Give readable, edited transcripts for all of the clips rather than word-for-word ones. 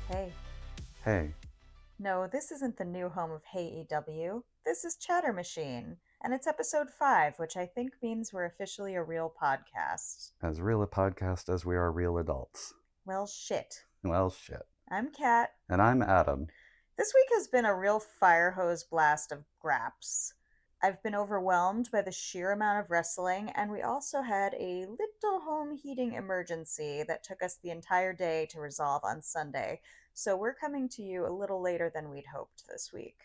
Hey. Hey. No, this isn't the new home of Hey AEW. This is Chatter Machine, and it's episode 5, which I think means we're officially a real podcast. As real a podcast as we are real adults. Well, shit. Well, shit. I'm Kat. And I'm Adam. This week has been a real fire hose blast of Graps. I've been overwhelmed by the sheer amount of wrestling, and we also had a little home heating emergency that took us the entire day to resolve on Sunday. So we're coming to you a little later than we'd hoped this week.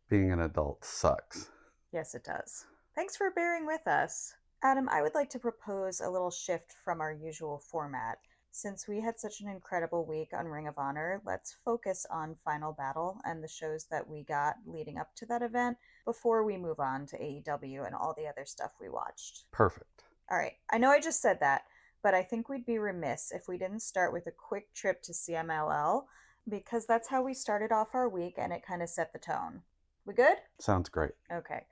Being an adult sucks. Yes, it does. Thanks for bearing with us. Adam, I would like to propose a little shift from our usual format. Since we had such an incredible week on Ring of Honor, let's focus on Final Battle and the shows that we got leading up to that event before we move on to AEW and all the other stuff we watched. Perfect. All right, I know I just said that, but I think we'd be remiss if we didn't start with a quick trip to CMLL, because that's how we started off our week and it kind of set the tone. We good? Sounds great. Okay.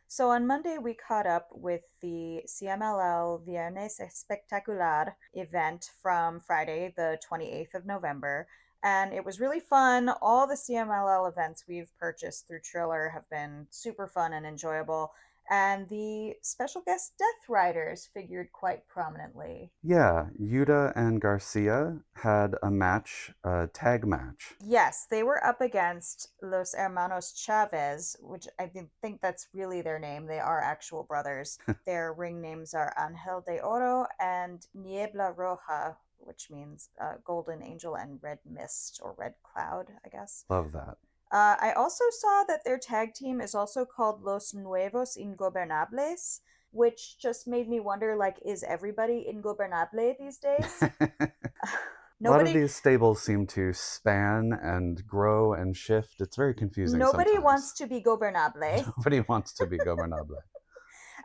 So on Monday, we caught up with the CMLL Viernes Espectacular event from Friday, the 28th of November. And it was really fun. All the CMLL events we've purchased through Triller have been super fun and enjoyable. And the special guest Death Riders figured quite prominently. Yeah, Yuta and Garcia had a match, a tag match. Yes, they were up against Los Hermanos Chavez, which I think that's really their name. They are actual brothers. Their ring names are Ángel de Oro and Niebla Roja, which means Golden Angel and Red Mist, or Red Cloud, I guess. Love that. I also saw that their tag team is also called Los Nuevos Ingobernables, which just made me wonder, like, is everybody ingobernable these days? A lot of these stables seem to span and grow and shift. It's very confusing. Nobody sometimes. wants to be gobernable. Nobody wants to be gobernable.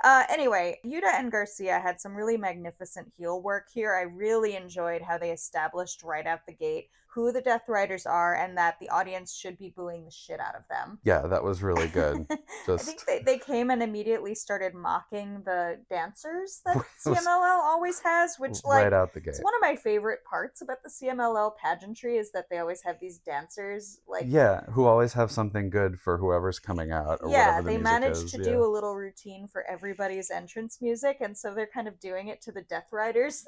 Anyway, Yuta and Garcia had some really magnificent heel work here. I really enjoyed how they established right out the gate who the Death Riders are and that the audience should be booing the shit out of them. Yeah, that was really good. I think they came and immediately started mocking the dancers that CMLL always has, which, like, right out the gate. It's one of my favorite parts about the CMLL pageantry is that they always have these dancers, like, yeah, who always have something good for whoever's coming out. Or yeah, whatever the they music managed is. to do a little routine for everybody's entrance music, and so they're kind of doing it to the Death Riders.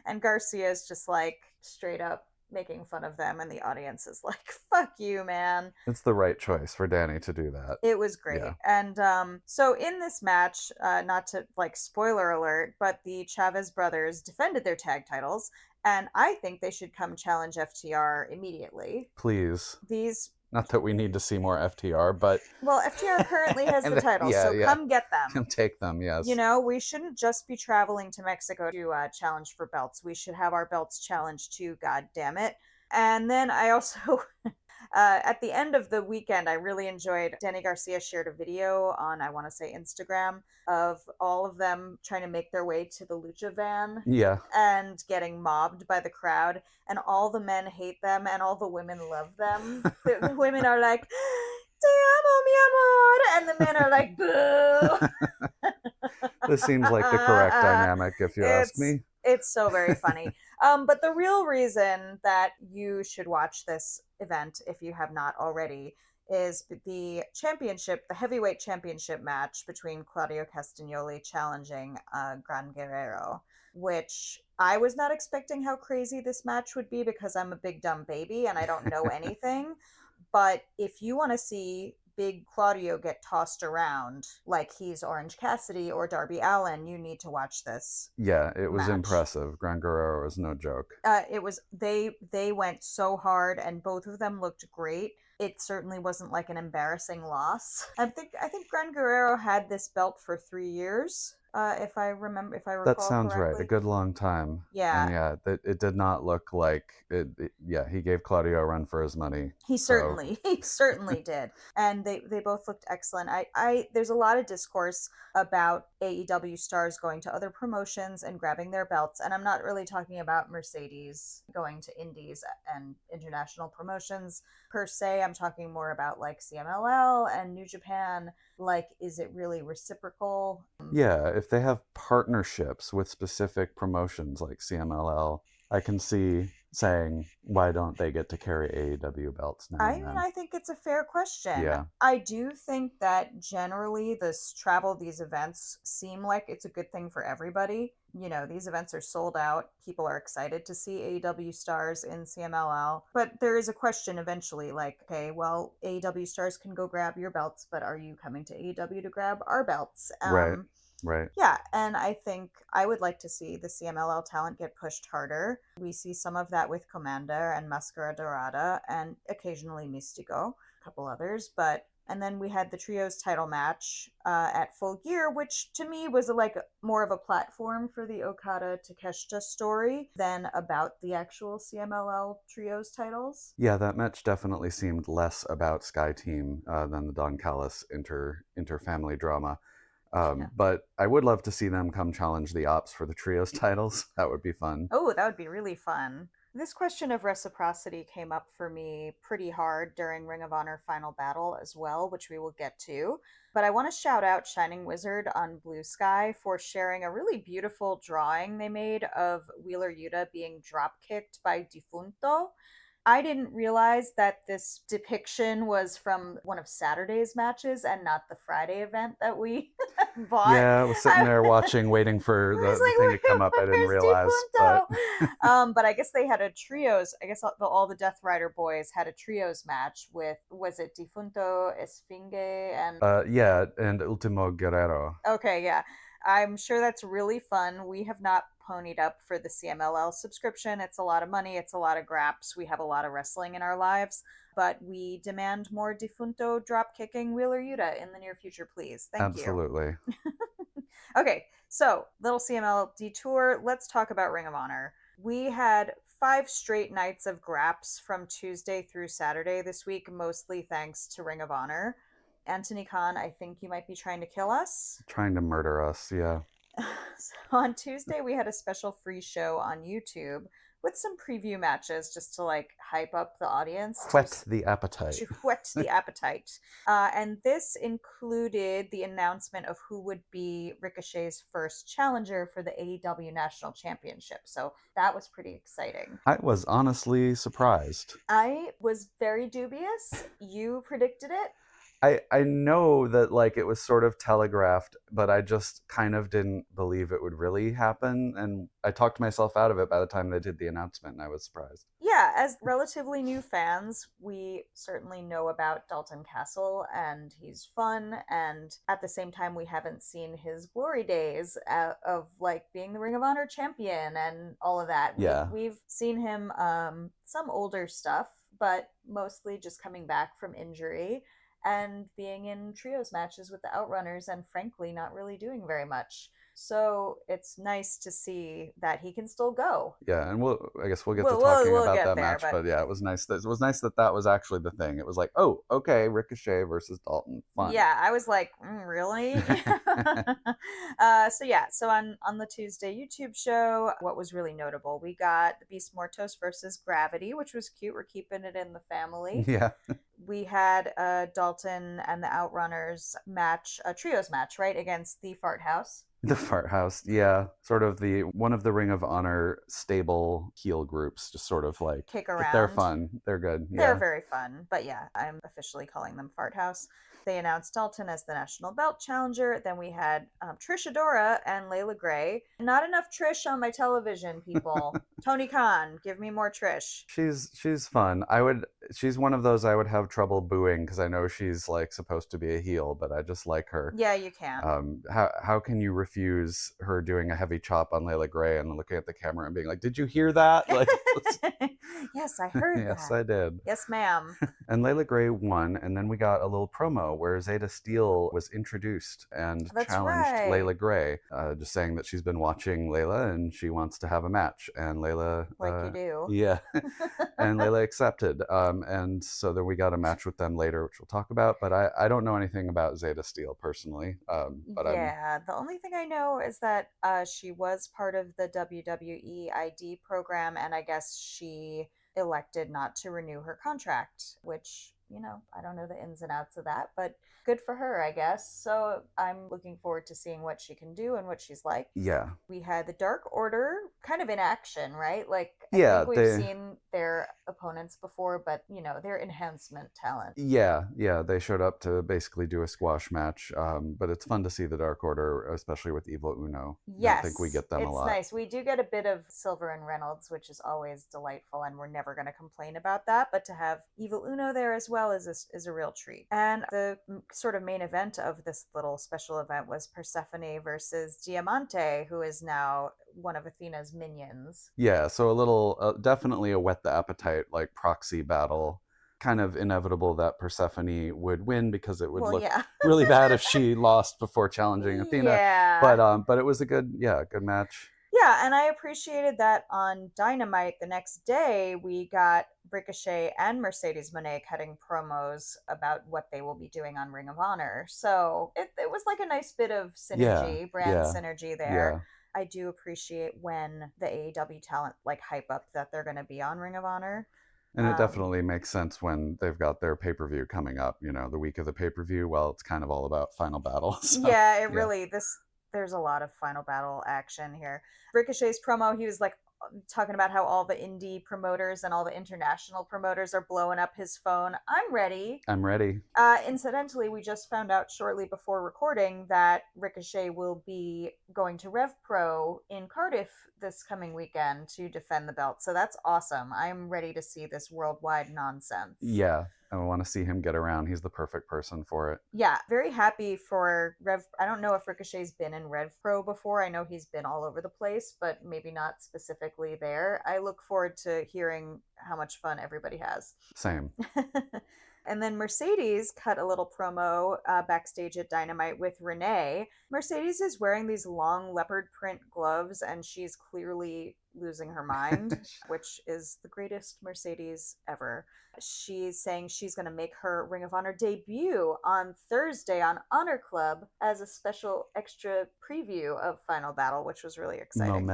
And Garcia's just, like, straight up making fun of them, and the audience is like, fuck you, man. It's the right choice for Danny to do that. It was great. Yeah. And so in this match, not to, like, spoiler alert, but the Chavez brothers defended their tag titles, and I think they should come challenge FTR immediately. Please. Not that we need to see more FTR, but... Well, FTR currently has the titles, come get them. Come take them, yes. You know, we shouldn't just be traveling to Mexico to challenge for belts. We should have our belts challenged too, god damn it. And then I also... at the end of the weekend, I really enjoyed Danny Garcia shared a video on, I want to say, Instagram of all of them trying to make their way to the lucha van. Yeah. And getting mobbed by the crowd. And all the men hate them and all the women love them. The women are like, te amo, mi amor. And the men are like, boo. This seems like the correct dynamic, if you ask me. It's so very funny. But the real reason that you should watch this event, if you have not already, is the championship, the heavyweight championship match between Claudio Castagnoli challenging Gran Guerrero, which I was not expecting how crazy this match would be because I'm a big dumb baby and I don't know anything. But if you want to see big Claudio get tossed around like he's Orange Cassidy or Darby Allin, you need to watch this. Yeah, it was match. Impressive. Gran Guerrero was no joke. It was they went so hard and both of them looked great. It certainly wasn't like an embarrassing loss. I think Gran Guerrero had this belt for 3 years. If I recall that sounds correctly. Right. A good long time. Yeah. And it did not look like it. Yeah, he gave Claudio a run for his money. He certainly did. And they both looked excellent. There's a lot of discourse about AEW stars going to other promotions and grabbing their belts. And I'm not really talking about Mercedes going to indies and international promotions per se. I'm talking more about, like, CMLL and New Japan. Like, is it really reciprocal? Yeah, if they have partnerships with specific promotions like CMLL, I can see saying, why don't they get to carry AEW belts now and then? I think it's a fair question. Yeah. I do think that generally these events seem like it's a good thing for everybody. You know, these events are sold out. People are excited to see AEW stars in CMLL. But there is a question eventually, like, okay, well, AEW stars can go grab your belts, but are you coming to AEW to grab our belts? Right. Right. Yeah, and I think I would like to see the CMLL talent get pushed harder. We see some of that with Commander and Mascara Dorada and occasionally Mystico, a couple others, but and then we had the trios title match at Full Gear, which to me was more of a platform for the Okada Takeshita story than about the actual CMLL trios titles. Yeah, that match definitely seemed less about Sky Team than the Don Callis inter family drama. Yeah. But I would love to see them come challenge the Ops for the trios titles. That would be fun. Oh, that would be really fun. This question of reciprocity came up for me pretty hard during Ring of Honor Final Battle as well, which we will get to. But I want to shout out Shining Wizard on Blue Sky for sharing a really beautiful drawing they made of Wheeler Yuta being drop kicked by Difunto. I didn't realize that this depiction was from one of Saturday's matches and not the Friday event that we bought. Yeah, I was sitting there watching, waiting for the thing to come up. I didn't realize, but but I guess they had a trios. I guess all the Death Rider boys had a trios match with, was it Difunto, Esfinge, and yeah, and Ultimo Guerrero. okay, yeah. I'm sure that's really fun. We have not ponied up for the CMLL subscription. It's a lot of money, it's a lot of graps. We have a lot of wrestling in our lives, but we demand more Difunto drop kicking Wheeler Yuta in the near future, please. Thank you. Absolutely. Okay, so little CML detour. Let's talk about Ring of Honor. We had 5 straight nights of graps from Tuesday through Saturday this week, mostly thanks to Ring of Honor. Anthony Khan, I think you might be trying to kill us. Trying to murder us, yeah. So on Tuesday, we had a special free show on YouTube with some preview matches just to hype up the audience. Whet the appetite. To whet the appetite. And this included the announcement of who would be Ricochet's first challenger for the AEW National Championship. So that was pretty exciting. I was honestly surprised. I was very dubious. You predicted it. I know that it was sort of telegraphed, but I just kind of didn't believe it would really happen, and I talked myself out of it by the time they did the announcement, and I was surprised. Yeah, as relatively new fans, we certainly know about Dalton Castle, and he's fun, and at the same time, we haven't seen his glory days of being the Ring of Honor champion and all of that. Yeah. We've seen him some older stuff, but mostly just coming back from injury and being in trios matches with the Outrunners and frankly not really doing very much. So it's nice to see that he can still go. Yeah, and I guess we'll get to talking about that match, but yeah, it was nice that was actually the thing. It was like, oh, okay, Ricochet versus Dalton, fun. Yeah, I was like, really? So on the Tuesday YouTube show, what was really notable, we got the Beast Mortos versus Gravity, which was cute. We're keeping it in the family. Yeah. We had Dalton and the Outrunners match, a trios match, right, against the Fart House. The Fart House, yeah. Sort of one of the Ring of Honor stable heel groups, just sort of kick around. They're fun. They're good. Yeah. They're very fun. But yeah, I'm officially calling them Fart House. They announced Dalton as the national belt challenger. Then we had Trish Adora and Layla Gray. Not enough Trish on my television, people. Tony Khan, give me more Trish. She's fun. She's one of those I would have trouble booing because I know she's supposed to be a heel, but I just like her. Yeah, you can. How can you refuse her doing a heavy chop on Layla Gray and looking at the camera and being like, "Did you hear that?" Yes, I heard that. Yes, I did. Yes, ma'am. And Layla Gray won, and then we got a little promo where Zeta Steele was introduced and challenged Layla Gray, just saying that she's been watching Layla and she wants to have a match. And Layla... you do. Yeah. And Layla accepted. And so then we got a match with them later, which we'll talk about. But I don't know anything about Zeta Steele personally. The only thing I know is that she was part of the WWE ID program, and I guess she elected not to renew her contract, which I don't know the ins and outs of that, but good for her, I guess. So I'm looking forward to seeing what she can do and what she's like. Yeah. We had the Dark Order kind of in action, right? Like, I Yeah, think we've seen their opponents before, but, they're enhancement talent. Yeah, they showed up to basically do a squash match, but it's fun to see the Dark Order, especially with Evil Uno. Yes, I don't think we get them a lot. It's nice. We do get a bit of Silver and Reynolds, which is always delightful, and we're never going to complain about that, but to have Evil Uno there as well is a real treat. And the sort of main event of this little special event was Persephone versus Diamante, who is now one of Athena's minions. Yeah, so a little, definitely a whet the appetite, like proxy battle. Kind of inevitable that Persephone would win because it would look really bad if she lost before challenging Athena. Yeah. But it was a good match. Yeah, and I appreciated that on Dynamite the next day, we got Ricochet and Mercedes Moné cutting promos about what they will be doing on Ring of Honor. So it was like a nice bit of synergy, brand synergy there. Yeah. I do appreciate when the AEW talent like hype up that they're going to be on Ring of Honor. And it definitely makes sense when they've got their pay-per-view coming up, the week of the pay-per-view. Well, it's kind of all about Final Battle. So, yeah, really, there's a lot of Final Battle action here. Ricochet's promo, he was like talking about how all the indie promoters and all the international promoters are blowing up his phone. I'm ready. Incidentally, we just found out shortly before recording that Ricochet will be going to Rev Pro in Cardiff this coming weekend to defend the belt. So that's awesome. I'm ready to see this worldwide nonsense. Yeah. I want to see him get around. He's the perfect person for it. Yeah, very happy for Rev. I don't know if Ricochet's been in Rev Pro before. I know he's been all over the place, but maybe not specifically there. I look forward to hearing how much fun everybody has. Same. And then Mercedes cut a little promo backstage at Dynamite with Renee. Mercedes is wearing these long leopard print gloves, and she's clearly losing her mind, which is the greatest Mercedes ever. She's saying she's going to make her Ring of Honor debut on Thursday on HonorClub as a special extra preview of Final Battle, which was really exciting.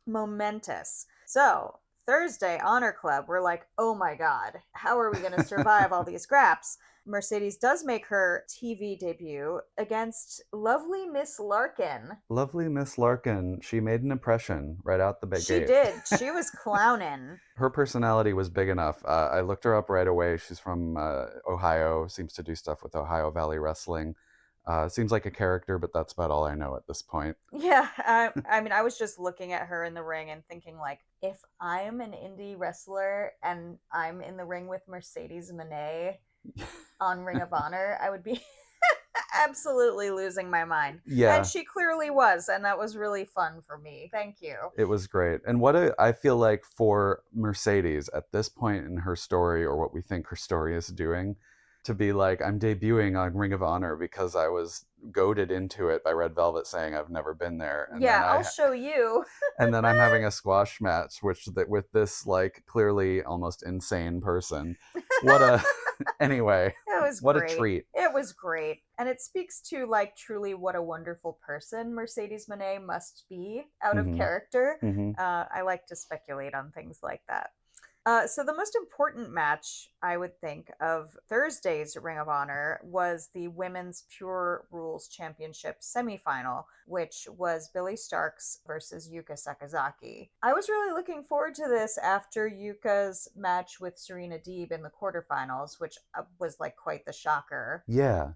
Momentous. So, Thursday, HonorClub, we're like, oh my god, how are we going to survive all these Graps? Mercedes does make her TV debut against lovely Miss Larkin. Lovely Miss Larkin. She made an impression right out the gate. She did. She was clowning. Her personality was big enough. I looked her up right away. She's from Ohio, seems to do stuff with Ohio Valley Wrestling. Seems like a character, but that's about all I know at this point. Yeah, I mean, I was just looking at her in the ring and thinking, like, if I am an indie wrestler and I'm in the ring with Mercedes Moné on Ring of Honor, I would be absolutely losing my mind. Yeah. And she clearly was, and that was really fun for me. Thank you. It was great. And I feel like for Mercedes at this point in her story, or what we think her story is doing, to be like, I'm debuting on Ring of Honor because I was goaded into it by Red Velvet saying I've never been there. And yeah, I'll show you. And then I'm having a squash match, with this like clearly almost insane person. Anyway, it was what great. A treat. It was great. And it speaks to like truly what a wonderful person Mercedes Moné must be out of character. I like to speculate on things like that. So the most important match, I would think, of Thursday's Ring of Honor was the Women's Pure Rules Championship semifinal, which was Billie Starkz versus Yuka Sakazaki. I was really looking forward to this after Yuka's match with Serena Deeb in the quarterfinals, which was like quite the shocker. Yeah.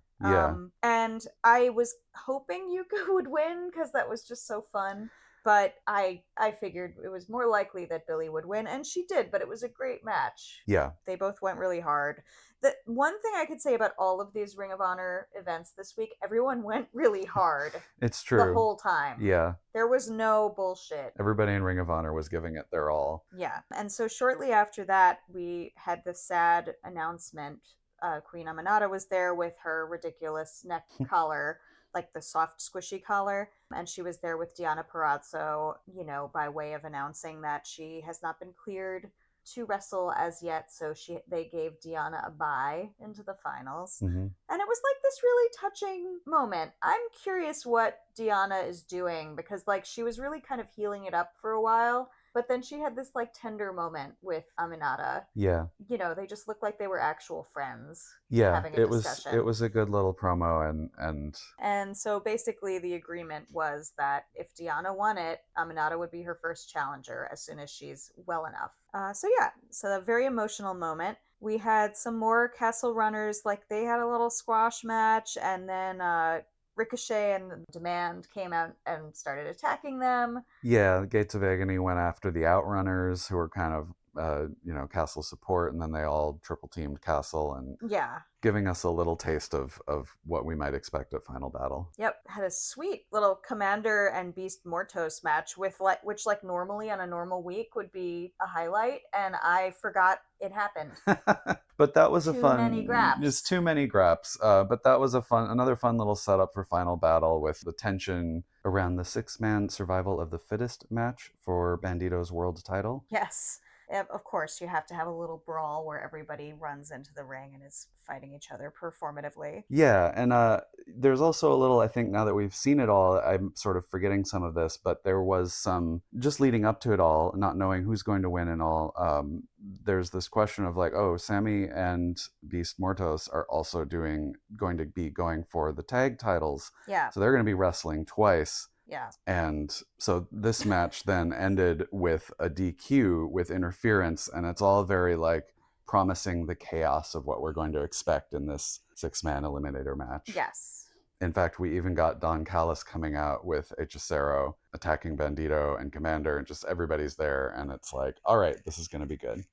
And I was hoping Yuka would win because that was just so fun. But I figured it was more likely that Billie would win, and she did, but it was a great match. Yeah. They both went really hard. The one thing I could say about all of these Ring of Honor events this week, everyone went really hard. It's true. The whole time. Yeah. There was no bullshit. Everybody in Ring of Honor was giving it their all. Yeah. And so shortly after that, we had the sad announcement. Queen Aminata was there with her ridiculous neck collar. Like the soft squishy collar, and she was there with Deonna Purrazzo, by way of announcing that she has not been cleared to wrestle as yet, so they gave Deonna a bye into the finals. And it was like this really touching moment. I'm curious what Deonna is doing, because like she was really kind of healing it up for a while, But then she had this like tender moment with Aminata. Yeah. You know, they just looked like they were actual friends. Yeah, having a discussion. It was a good little promo, and so basically the agreement was that if Deonna won it, Aminata would be her first challenger as soon as she's well enough. So a very emotional moment. We had some more Castle runners, like they had a little squash match, and then Ricochet and Demand came out and started attacking them. Yeah, Gates of Agony went after the Outrunners, who were kind of Castle support, and then they all triple teamed Castle, and giving us a little taste of what we might expect at Final Battle. Yep, had a sweet little Commander and Beast Mortos match which normally on a normal week would be a highlight, and I forgot it happened. But that was just too many graps. But that was another fun little setup for Final Battle, with the tension around the 6-man survival of the fittest match for Bandido's world title. Yes. Of course, you have to have a little brawl where everybody runs into the ring and is fighting each other performatively. Yeah, and there's also a little, I think now that we've seen it all, I'm sort of forgetting some of this, but there was some, just leading up to it all, not knowing who's going to win and all, there's this question of like, oh, Sammy and Beast Mortos are also going to be going for the tag titles. Yeah. So they're going to be wrestling twice. Yeah. And so this match then ended with a DQ with interference, and it's all very like promising the chaos of what we're going to expect in this 6-man eliminator match. Yes. In fact, we even got Don Callis coming out with Hechicero attacking Bandido and Commander, and just everybody's there, and it's like, all right, this is going to be good.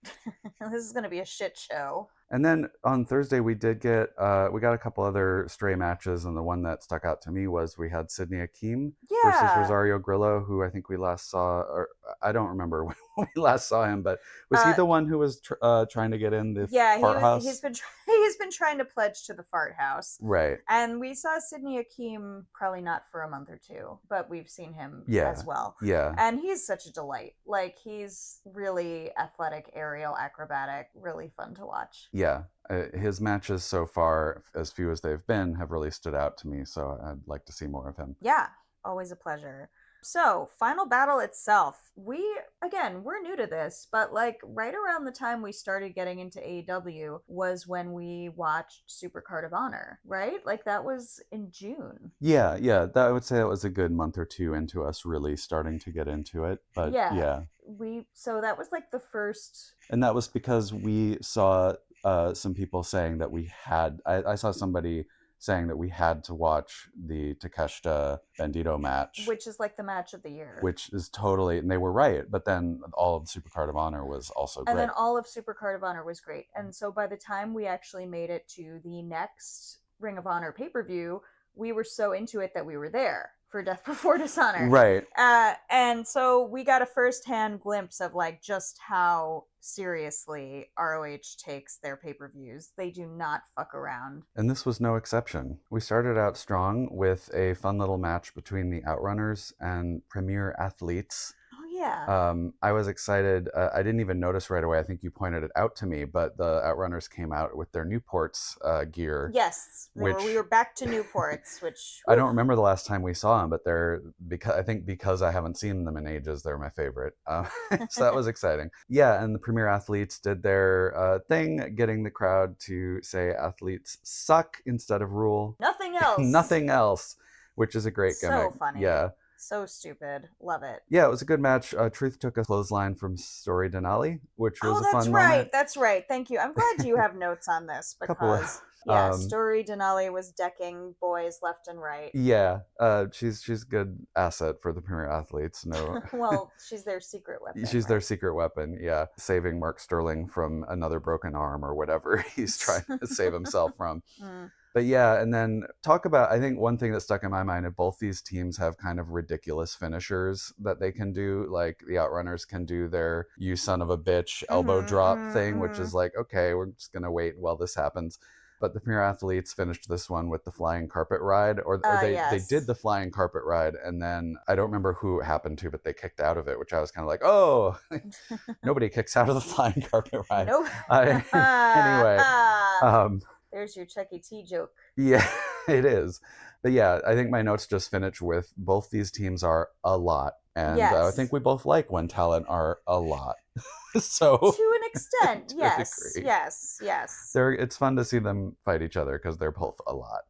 This is going to be a shit show. And then on Thursday, we got a couple other stray matches, and the one that stuck out to me was we had Sydney Akeem versus Rosario Grillo, who I think we last saw, or I don't remember when we last saw him, but was he the one who was trying to get in the fart house? He's been trying to pledge to the fart house. Right. And we saw Sydney Akeem probably not for a month or two, but we've seen him as well. Yeah. And he's such a delight. Like, he's really athletic, aerial, acrobatic, really fun to watch. Yeah. His matches so far, as few as they've been, have really stood out to me, so I'd like to see more of him. Yeah, always a pleasure. So, Final Battle itself, we're new to this, but like right around the time we started getting into AEW was when we watched Supercard of Honor, right? Like that was in June. Yeah, I would say that was a good month or two into us really starting to get into it, but yeah. So that was like the first... And that was because we saw some people saying that we had... I saw somebody saying that we had to watch the Takeshita Bandido match, which is like the match of the year, which is totally, and they were right, but then all of Supercard of Honor was also great. And then all of Supercard of Honor was great. And so by the time we actually made it to the next Ring of Honor pay-per-view, we were so into it that we were there for Death Before Dishonor. Right. And so we got a first-hand glimpse of like just how seriously ROH takes their pay-per-views. They do not fuck around. And this was no exception. We started out strong with a fun little match between the Outrunners and Premier Athletes. Oh, yeah. I was excited. I didn't even notice right away. I think you pointed it out to me, but the Outrunners came out with their Newports gear. Yes, we were back to Newports, which... I don't remember the last time we saw them, but because I haven't seen them in ages, they're my favorite. So that was exciting. Yeah, and the Premier Athletes did their thing, getting the crowd to say athletes suck instead of rule. Nothing else. Nothing else, which is a great gimmick. So funny. Yeah. So stupid. Love it. Yeah, it was a good match. Truth took a clothesline from Story Denali, which was a fun moment. That's right. Thank you. I'm glad you have notes on this because Story Denali was decking boys left and right. Yeah, she's a good asset for the Premier Athletes. No, well, she's their secret weapon. She's their secret weapon. Yeah, saving Mark Sterling from another broken arm or whatever he's trying to save himself from. But yeah, and then I think one thing that stuck in my mind is both these teams have kind of ridiculous finishers that they can do. Like the Outrunners can do their "you son of a bitch" elbow drop thing, which is like, okay, we're just going to wait while this happens. But the Premier Athletes finished this one with the flying carpet ride, or they did the flying carpet ride, and then I don't remember who it happened to, but they kicked out of it, which I was kind of like, oh, nobody kicks out of the flying carpet ride. Nope. Anyway. There's your Chuck E. T joke. Yeah. It is. But yeah, I think my notes just finish with both these teams are a lot. And I think we both like when talent are a lot. So to an extent, to yes, yes. It's fun to see them fight each other because they're both a lot.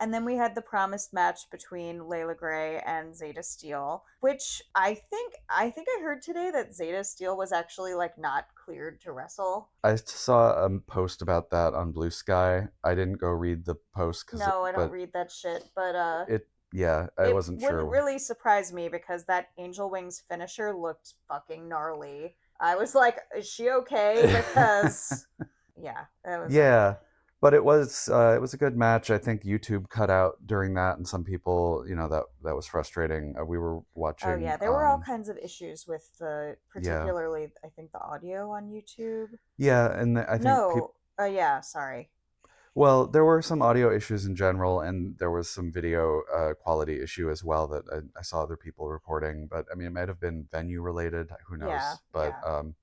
And then we had the promised match between Layla Gray and Zeta Steele, which I think I heard today that Zeta Steele was actually like not cleared to wrestle. I saw a post about that on Blue Sky. I didn't go read the post No, I don't read that shit, but I wasn't sure. It wouldn't really surprise me because that Angel Wings finisher looked fucking gnarly. I was like, is she okay? Because yeah, it was but it was a good match. I think YouTube cut out during that, and some people, that was frustrating. We were watching. Oh yeah, there were all kinds of issues with particularly I think the audio on YouTube. Yeah, and I think sorry. Well, there were some audio issues in general, and there was some video quality issue as well that I saw other people reporting. But I mean, it might have been venue related. Who knows? Yeah, but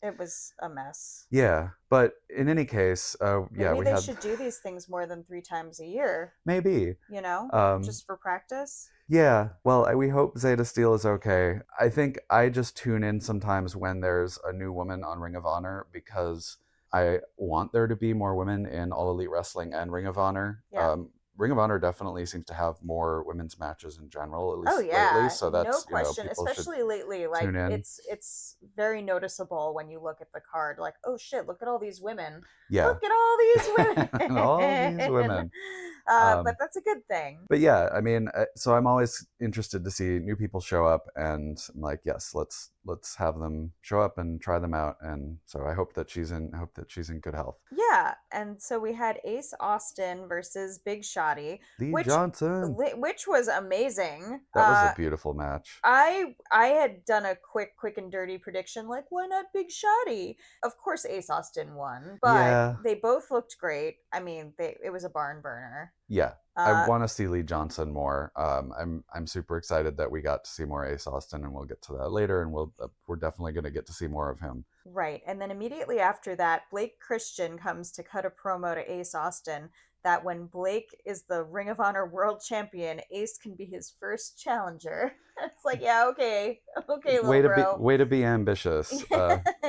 it was a mess. Yeah, but in any case, maybe they should do these things more than 3 times a year. Maybe, just for practice. Yeah, well, we hope Zeta Steele is okay. I think I just tune in sometimes when there's a new woman on Ring of Honor because I want there to be more women in All Elite Wrestling and Ring of Honor. Yeah. Ring of Honor definitely seems to have more women's matches in general, at least lately. So that's no question, especially lately. Like it's very noticeable when you look at the card. Like, oh shit, look at all these women. Yeah, look at all these women. all these women. But that's a good thing. But yeah, I mean, so I'm always interested to see new people show up, and I'm like, yes, let's have them show up and try them out. And so I hope that she's in good health. Yeah, and so we had Ace Austin versus Big Shotty, Lee Johnson, which was amazing. That was a beautiful match. I had done a quick and dirty prediction, like why not Big Shotty? Of course, Ace Austin won, but they both looked great. I mean, it was a barn burner. Yeah, I want to see Lee Johnson more. I'm super excited that we got to see more Ace Austin, and we'll get to that later. And we're definitely going to get to see more of him. Right, and then immediately after that, Blake Christian comes to cut a promo to Ace Austin that when Blake is the Ring of Honor World Champion, Ace can be his first challenger. It's like, yeah, okay, little bro. Way to be ambitious.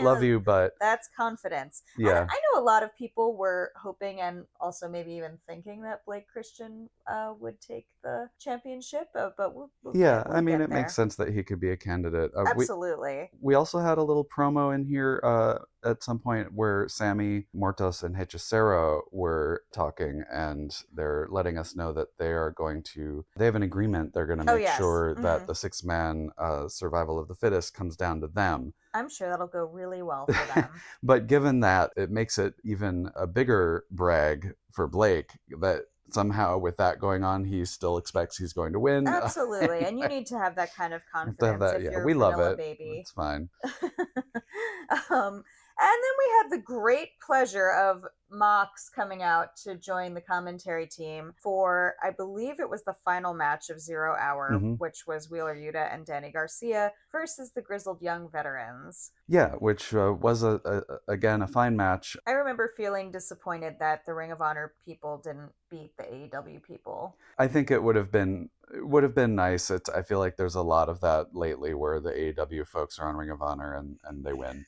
Love you, but that's confidence. Yeah, I know a lot of people were hoping and also maybe even thinking that Blake Christian would take the championship, but we'll I mean, it makes sense that he could be a candidate. Absolutely. We also had a little promo in here at some point where Sammy, Mortos, and Hechicero were talking, and they're letting us know that they have an agreement. They're going to make sure that the 6-man survival of the fittest comes down to them. I'm sure that'll go really well for them. But given that, it makes it even a bigger brag for Blake that somehow with that going on, he still expects he's going to win. Absolutely. And you need to have that kind of confidence if you're we love vanilla it. Baby. It's fine. And then we had the great pleasure of Mox coming out to join the commentary team for, I believe it was the final match of 0 Hour, which was Wheeler Yuta and Danny Garcia versus the Grizzled Young Veterans. Yeah, which was, again, a fine match. I remember feeling disappointed that the Ring of Honor people didn't beat the AEW people. I think it would have been nice. I feel like there's a lot of that lately where the AEW folks are on Ring of Honor and they win.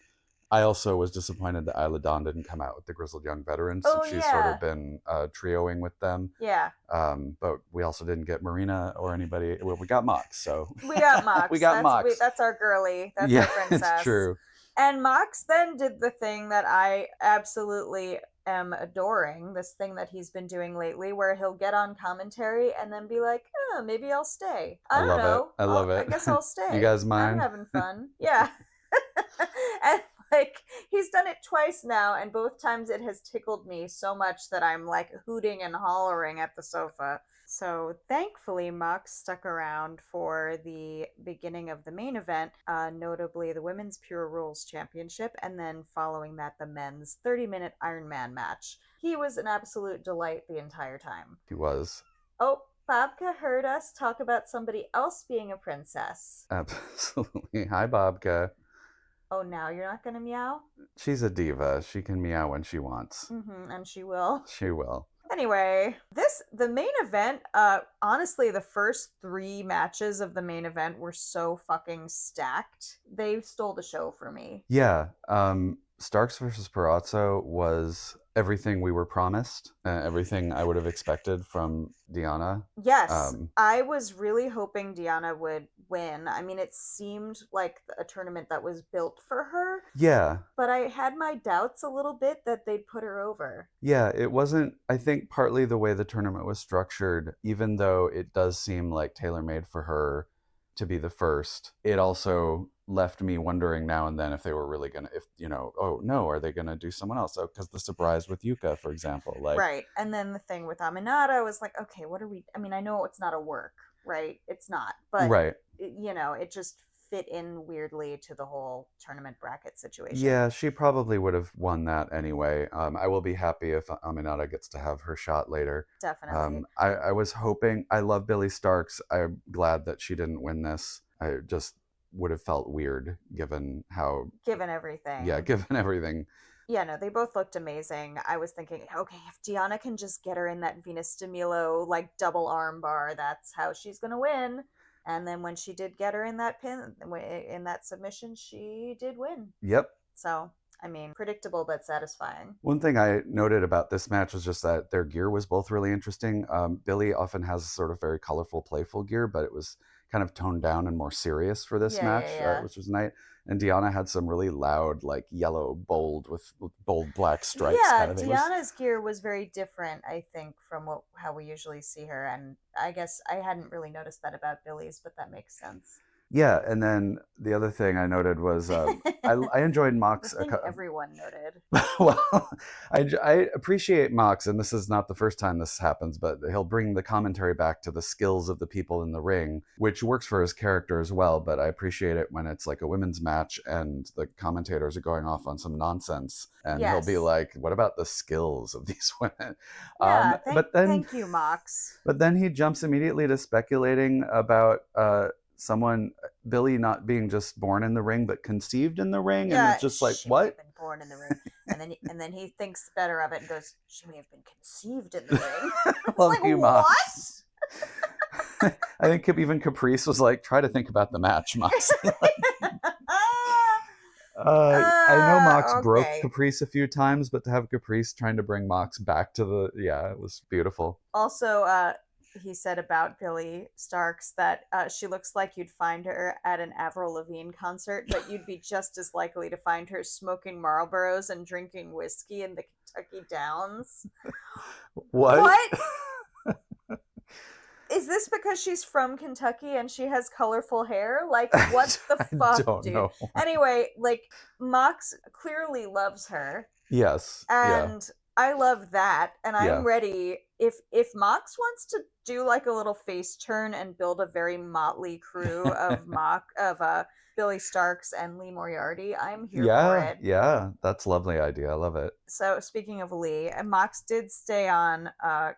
I also was disappointed that Isla Dawn didn't come out with the Grizzled Young Veterans since she's sort of been trioing with them. Yeah. But we also didn't get Marina or anybody. Well, we got Mox, so. We got Mox. Mox. That's our girly. That's our princess. It's true. And Mox then did the thing that I absolutely am adoring, this thing that he's been doing lately where he'll get on commentary and then be like, oh, maybe I'll stay. I don't know. I love it. I guess I'll stay. You guys mind? I'm having fun. Yeah. And like he's done it twice now, and both times it has tickled me so much that I'm like hooting and hollering at the sofa. So thankfully Mox stuck around for the beginning of the main event, notably the Women's Pure Rules Championship, and then following that the men's 30-minute Iron Man match. He was an absolute delight the entire time. He was. Oh, Bobka heard us talk about somebody else being a princess. Absolutely. Hi, Bobka. Oh, now you're not going to meow? She's a diva. She can meow when she wants. And she will. She will. Anyway, the main event, honestly, the first 3 matches of the main event were so fucking stacked. They stole the show for me. Yeah, Starks versus Perazzo was everything we were promised, everything I would have expected from Deonna. Yes, I was really hoping Deonna would win. I mean, it seemed like a tournament that was built for her. Yeah. But I had my doubts a little bit that they'd put her over. Yeah, it wasn't, I think partly the way the tournament was structured, even though it does seem like tailor-made for her to be the first, it also left me wondering now and then if they were really gonna, if oh no, are they gonna do someone else? Oh, because the surprise with Yuka, for example, like right. And then the thing with Aminata was like, okay, what are we? I mean, I know it's not a work, right? It's not, but right, it just fit in weirdly to the whole tournament bracket situation. Yeah, she probably would have won that anyway. I will be happy if Aminata gets to have her shot later. Definitely. I was hoping. I love Billie Starkz. I'm glad that she didn't win this. I just would have felt weird given everything. Yeah, given everything. Yeah, no, they both looked amazing. I was thinking, okay, if Deonna can just get her in that Venus de Milo like double arm bar, that's how she's gonna win. And then when she did get her in that pin, in that submission, she did win. Yep. So, I mean, predictable but satisfying. One thing I noted about this match was just that their gear was both really interesting. Billie often has sort of very colorful, playful gear, but it was kind of toned down and more serious for this match, which was nice. And Deonna had some really loud, like yellow, bold with bold black stripes. Yeah, kind of Deonna's gear was very different, I think, from how we usually see her. And I guess I hadn't really noticed that about Billie's, but that makes sense. Yeah, and then the other thing I noted was I enjoyed Mox. Everyone noted. Well, I appreciate Mox, and this is not the first time this happens, but he'll bring the commentary back to the skills of the people in the ring, which works for his character as well, but I appreciate it when it's like a women's match and the commentators are going off on some nonsense, and he'll be like, what about the skills of these women? Yeah, thank you, Mox. But then he jumps immediately to speculating about Billie not being just born in the ring, but conceived in the ring, and it's just like, what? She may have been born in the ring, and then he thinks better of it and goes, she may have been conceived in the ring. Love like, you, Mox. What? I think even Caprice was like, try to think about the match, Mox. I know Mox broke Caprice a few times, but to have Caprice trying to bring Mox back to it was beautiful. Also, he said about Billie Starkz that she looks like you'd find her at an Avril Lavigne concert, but you'd be just as likely to find her smoking Marlboros and drinking whiskey in the Kentucky Downs. What? Is this because she's from Kentucky and she has colorful hair? Like, what the fuck, dude? Know. Anyway, like, Mox clearly loves her. Yes. And I love that, and I'm ready. If Mox wants to do like a little face turn and build a very motley crew of Billie Starkz and Lee Moriarty, I'm here for it. Yeah, that's a lovely idea. I love it. So speaking of Lee, Mox did stay on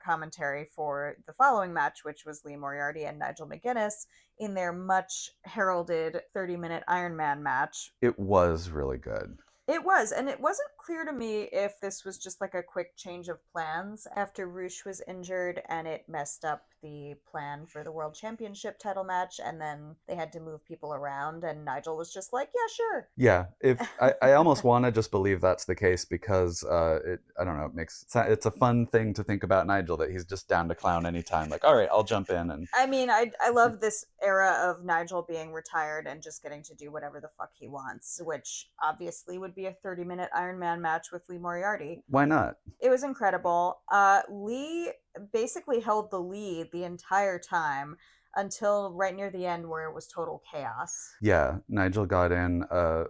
commentary for the following match, which was Lee Moriarty and Nigel McGuinness in their much heralded 30-minute Iron Man match. It was really good. It was, and it wasn't clear to me if this was just like a quick change of plans after Rush was injured and it messed up the plan for the World Championship title match, and then they had to move people around, and Nigel was just like, yeah, sure. Yeah, I almost want to just believe that's the case because I don't know, it's a fun thing to think about Nigel, that he's just down to clown anytime. Like, all right, I'll jump in. And I mean, I love this era of Nigel being retired and just getting to do whatever the fuck he wants, which obviously would be a 30-minute Iron Man match with Lee Moriarty. Why not? It was incredible. Lee basically held the lead the entire time until right near the end, where it was total chaos. Yeah, Nigel got in a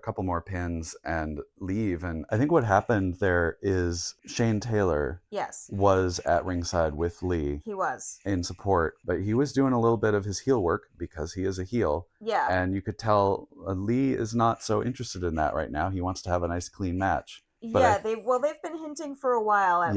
couple more pins, and leave. And I think what happened there is Shane Taylor was at ringside with Lee. He was. In support, but he was doing a little bit of his heel work because he is a heel. Yeah. And you could tell Lee is not so interested in that right now. He wants to have a nice, clean match. But they've been hinting for a while at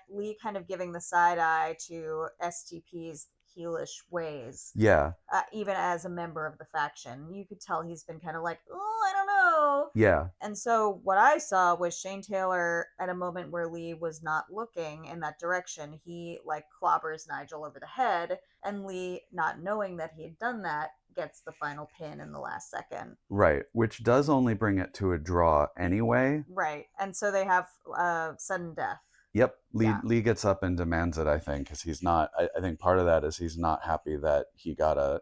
Lee kind of giving the side eye to STP's heelish ways. Yeah. Even as a member of the faction, you could tell he's been kind of like, oh, I don't know. Yeah. And so what I saw was Shane Taylor at a moment where Lee was not looking in that direction. He like clobbers Nigel over the head, and Lee, not knowing that he had done that, gets the final pin in the last second. Right, which does only bring it to a draw anyway. Right, and so they have sudden death. Yep, Lee gets up and demands it, I think, because he's not, I think part of that is he's not happy that he got I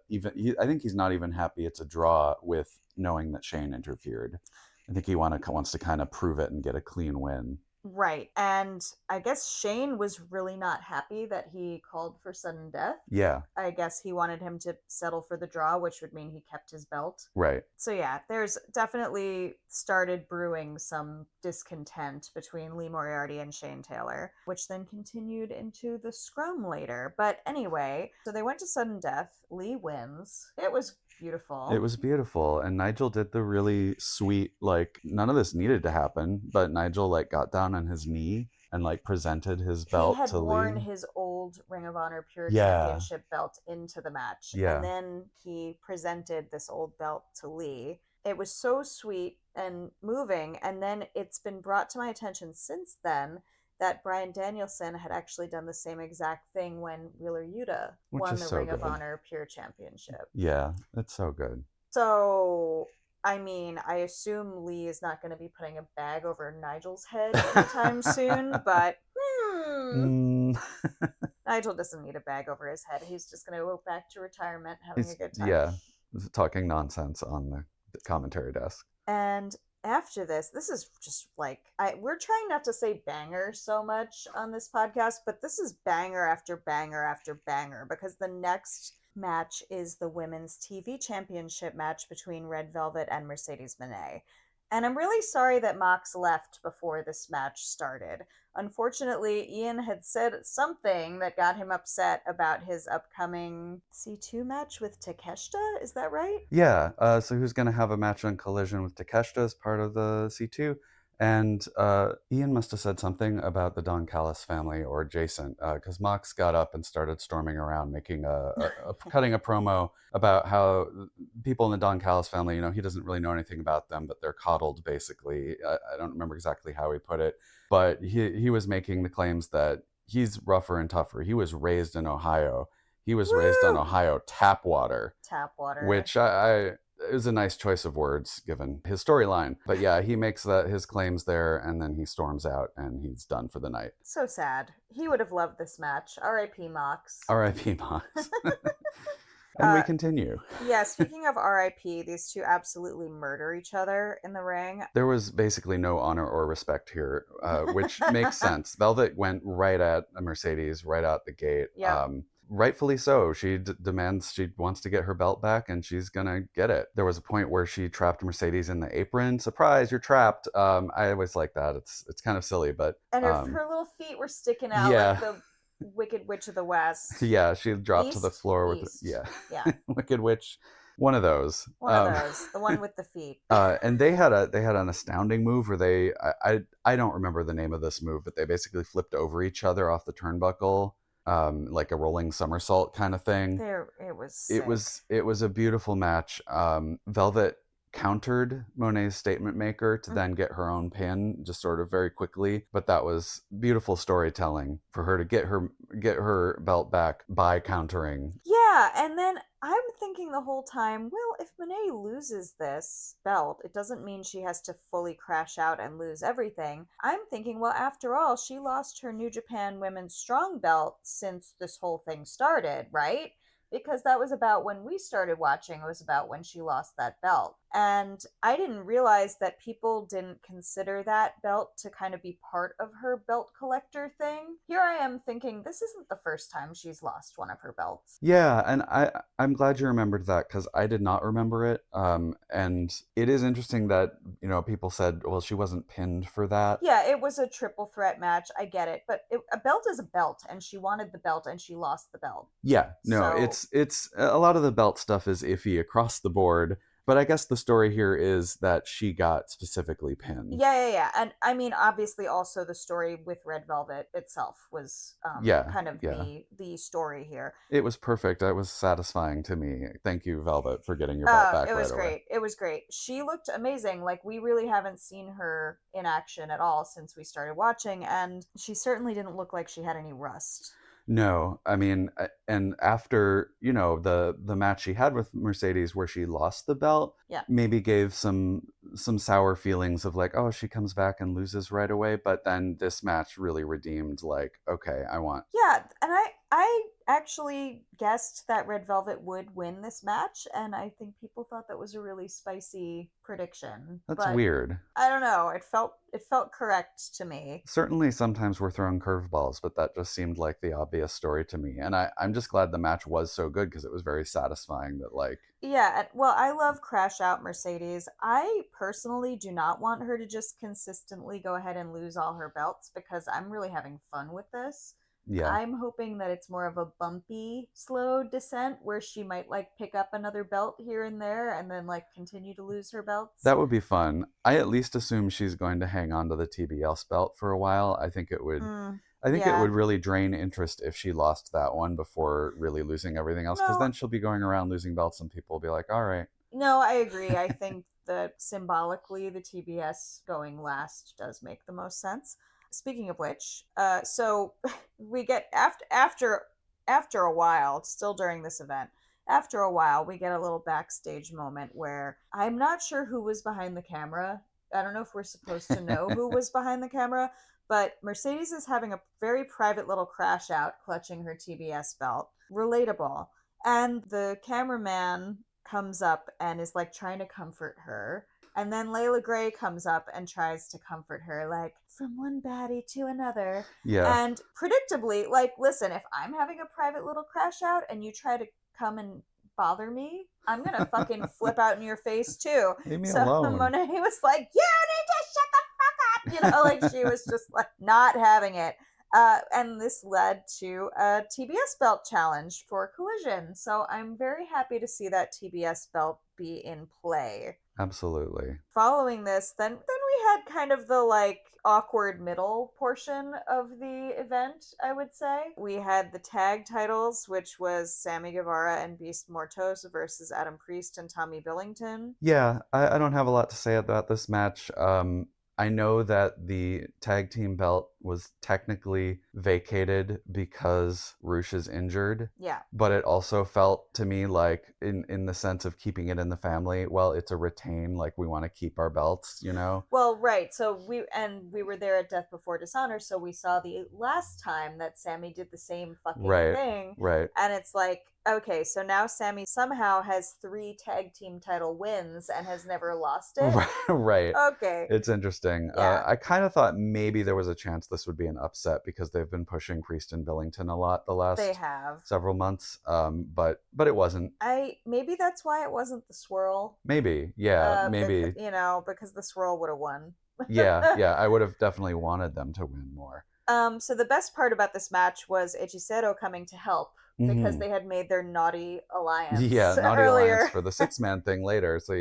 think he's not even happy it's a draw with knowing that Shane interfered. I think he wants to kind of prove it and get a clean win. Right. And I guess Shane was really not happy that he called for sudden death. Yeah. I guess he wanted him to settle for the draw, which would mean he kept his belt. Right. So yeah, there's definitely started brewing some discontent between Lee Moriarty and Shane Taylor, which then continued into the scrum later. But anyway, so they went to sudden death. Lee wins. It was beautiful. It was beautiful. And Nigel did the really sweet, like, none of this needed to happen, but Nigel, like, got down on his knee and, like, presented his belt to Lee. He had worn his old Ring of Honor Pure Championship belt into the match. Yeah. And then he presented this old belt to Lee. It was so sweet and moving. And then it's been brought to my attention since then that Bryan Danielson had actually done the same exact thing when Wheeler Yuta won the Ring of Honor Pure Championship. Yeah, it's so good. So, I mean, I assume Lee is not going to be putting a bag over Nigel's head anytime soon, but Nigel doesn't need a bag over his head. He's just going to go back to retirement, having a good time. Yeah, talking nonsense on the commentary desk. And after this is just like, we're trying not to say banger so much on this podcast, but this is banger after banger after banger, because the next match is the Women's TV Championship match between Red Velvet and Mercedes Moné. And I'm really sorry that Mox left before this match started. Unfortunately, Ian had said something that got him upset about his upcoming C2 match with Takeshita. Is that right? Yeah. So who's going to have a match on Collision with Takeshita as part of the C2? And Ian must have said something about the Don Callis family or adjacent, because Mox got up and started storming around, making cutting a promo about how people in the Don Callis family, he doesn't really know anything about them, but they're coddled, basically. I don't remember exactly how he put it, but he was making the claims that he's rougher and tougher. He was raised in Ohio. He was raised on Ohio tap water. Tap water. Which it was a nice choice of words given his storyline. But yeah, he makes his claims there, and then he storms out and he's done for the night. So sad. He would have loved this match. R.I.P. Mox. R.I.P. Mox. And we continue. Yeah, speaking of R.I.P., these two absolutely murder each other in the ring. There was basically no honor or respect here, which makes sense. Velvet went right at Mercedes, right out the gate. Yeah. Rightfully so. She demands, she wants to get her belt back, and she's gonna get it. There was a point where she trapped Mercedes in the apron. Surprise, you're trapped. I always like that. It's kind of silly, but and her little feet were sticking out like the Wicked Witch of the West. Yeah, she dropped to the floor with Wicked Witch. One of those. The one with the feet. And they had an astounding move where I don't remember the name of this move, but they basically flipped over each other off the turnbuckle. Like a rolling somersault kind of thing. It was sick. It was a beautiful match. Velvet countered Moné's statement maker to then get her own pin, just sort of very quickly. But that was beautiful storytelling for her to get her belt back by countering. Yeah, and then I'm thinking the whole time, well, if Moné loses this belt, it doesn't mean she has to fully crash out and lose everything. I'm thinking, well, after all, she lost her New Japan Women's Strong belt since this whole thing started, right? Because that was about when we started watching. It was about when she lost that belt. And I didn't realize that people didn't consider that belt to kind of be part of her belt collector thing. Here I am thinking, this isn't the first time she's lost one of her belts. Yeah, and I'm glad you remembered that, because I did not remember it. And it is interesting that, people said, well, she wasn't pinned for that. Yeah, it was a triple threat match. I get it. But a belt is a belt, and she wanted the belt, and she lost the belt. Yeah, no, it's a lot of the belt stuff is iffy across the board. But I guess the story here is that she got specifically pinned. Yeah. And I mean, obviously, also the story with Red Velvet itself was kind of the story here. It was perfect. It was satisfying to me. Thank you, Velvet, for getting your belt back. It was right great. Away. It was great. She looked amazing. Like, we really haven't seen her in action at all since we started watching, and she certainly didn't look like she had any rust. No, I mean, and after, you know, the match she had with Mercedes where she lost the belt, maybe gave some sour feelings of like, oh, she comes back and loses right away. But then this match really redeemed, like, okay, I want. Yeah, and I actually guessed that Red Velvet would win this match, and I think people thought that was a really spicy prediction. That's weird. I don't know. It felt correct to me. Certainly sometimes we're throwing curveballs, but that just seemed like the obvious story to me. And I'm just glad the match was so good because it was very satisfying that, like... Yeah, well, I love Crash Out Mercedes. I personally do not want her to just consistently go ahead and lose all her belts because I'm really having fun with this. Yeah. I'm hoping that it's more of a bumpy, slow descent where she might like pick up another belt here and there and then like continue to lose her belts. That would be fun. I at least assume she's going to hang on to the TBS belt for a while. I think it would it would really drain interest if she lost that one before really losing everything else, because then she'll be going around losing belts and people will be like, all right. No, I agree. I think that symbolically the TBS going last does make the most sense. Speaking of which, so we get after a while, still during this event, after a while, we get a little backstage moment where I'm not sure who was behind the camera. I don't know if we're supposed to know who was behind the camera, but Mercedes is having a very private little crash out, clutching her TBS belt. Relatable. And the cameraman comes up and is like trying to comfort her. And then Layla Gray comes up and tries to comfort her, like, from one baddie to another. Yeah. And predictably, like, listen, if I'm having a private little crash out and you try to come and bother me, I'm going to fucking flip out in your face, too. Leave me alone. Moné was like, you need to shut the fuck up! You know, like, she was just, like, not having it. And this led to a TBS belt challenge for Collision. So I'm very happy to see that TBS belt be in play. Absolutely. Following this, then we had kind of the like awkward middle portion of the event, I would say. We had the tag titles, which was Sammy Guevara and Beast Mortos versus Adam Priest and Tommy Billington. Yeah, I don't have a lot to say about this match. I know that the tag team belt was technically vacated because Rush is injured. Yeah. But it also felt to me like, in the sense of keeping it in the family, well, it's a retain, like we want to keep our belts, you know? Well, right. So we were there at Death Before Dishonor, so we saw the last time that Sammy did the same fucking thing. Right. And it's like, okay, so now Sammy somehow has 3 tag team title wins and has never lost it. Right. Okay. It's interesting. Yeah. I kind of thought maybe there was a chance this would be an upset because they've been pushing Priest and Billington a lot the last several months. But it wasn't. Maybe that's why it wasn't the swirl. Maybe. Yeah, maybe. Because the swirl would have won. Yeah. I would have definitely wanted them to win more. So the best part about this match was Hechicero coming to help because they had made their naughty alliance. Yeah, naughty earlier. Alliance for the 6-man thing later. So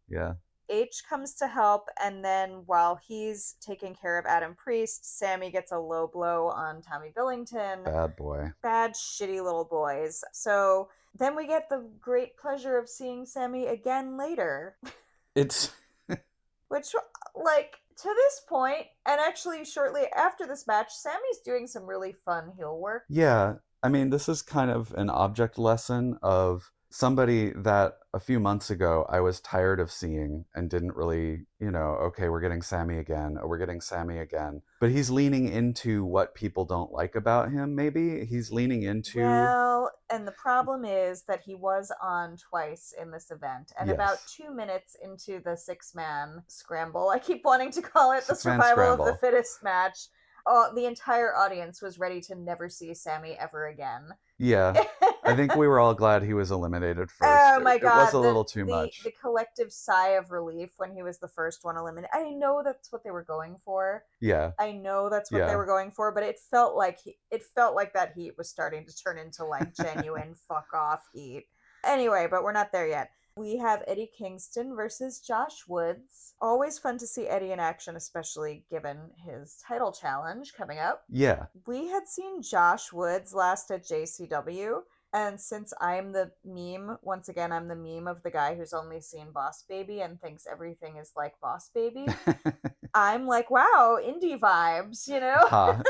yeah. H comes to help, and then while he's taking care of Adam Priest, Sammy gets a low blow on Tommy Billington. Bad boy. Bad, shitty little boys. So then we get the great pleasure of seeing Sammy again later. It's... Which, like, to this point, and actually shortly after this match, Sammy's doing some really fun heel work. Yeah, I mean, this is kind of an object lesson of somebody that a few months ago I was tired of seeing and didn't really, okay, we're getting Sammy again. But he's leaning into what people don't like about him, maybe. He's leaning into... Well, and the problem is that he was on twice in this event. And about 2 minutes into the 6-man scramble, I keep wanting to call it the survival of the fittest match, the entire audience was ready to never see Sammy ever again. Yeah, I think we were all glad he was eliminated first. Oh my God. It was a little too much. The collective sigh of relief when he was the first one eliminated. I know that's what they were going for. Yeah. I know that's what they were going for, but it felt like that heat was starting to turn into like genuine fuck off heat. Anyway, but we're not there yet. We have Eddie Kingston versus Josh Woods. Always fun to see Eddie in action, especially given his title challenge coming up. Yeah. We had seen Josh Woods last at JCW, and since I'm the meme, once again, I'm the meme of the guy who's only seen Boss Baby and thinks everything is like Boss Baby. I'm like, wow, indie vibes, you know? Huh.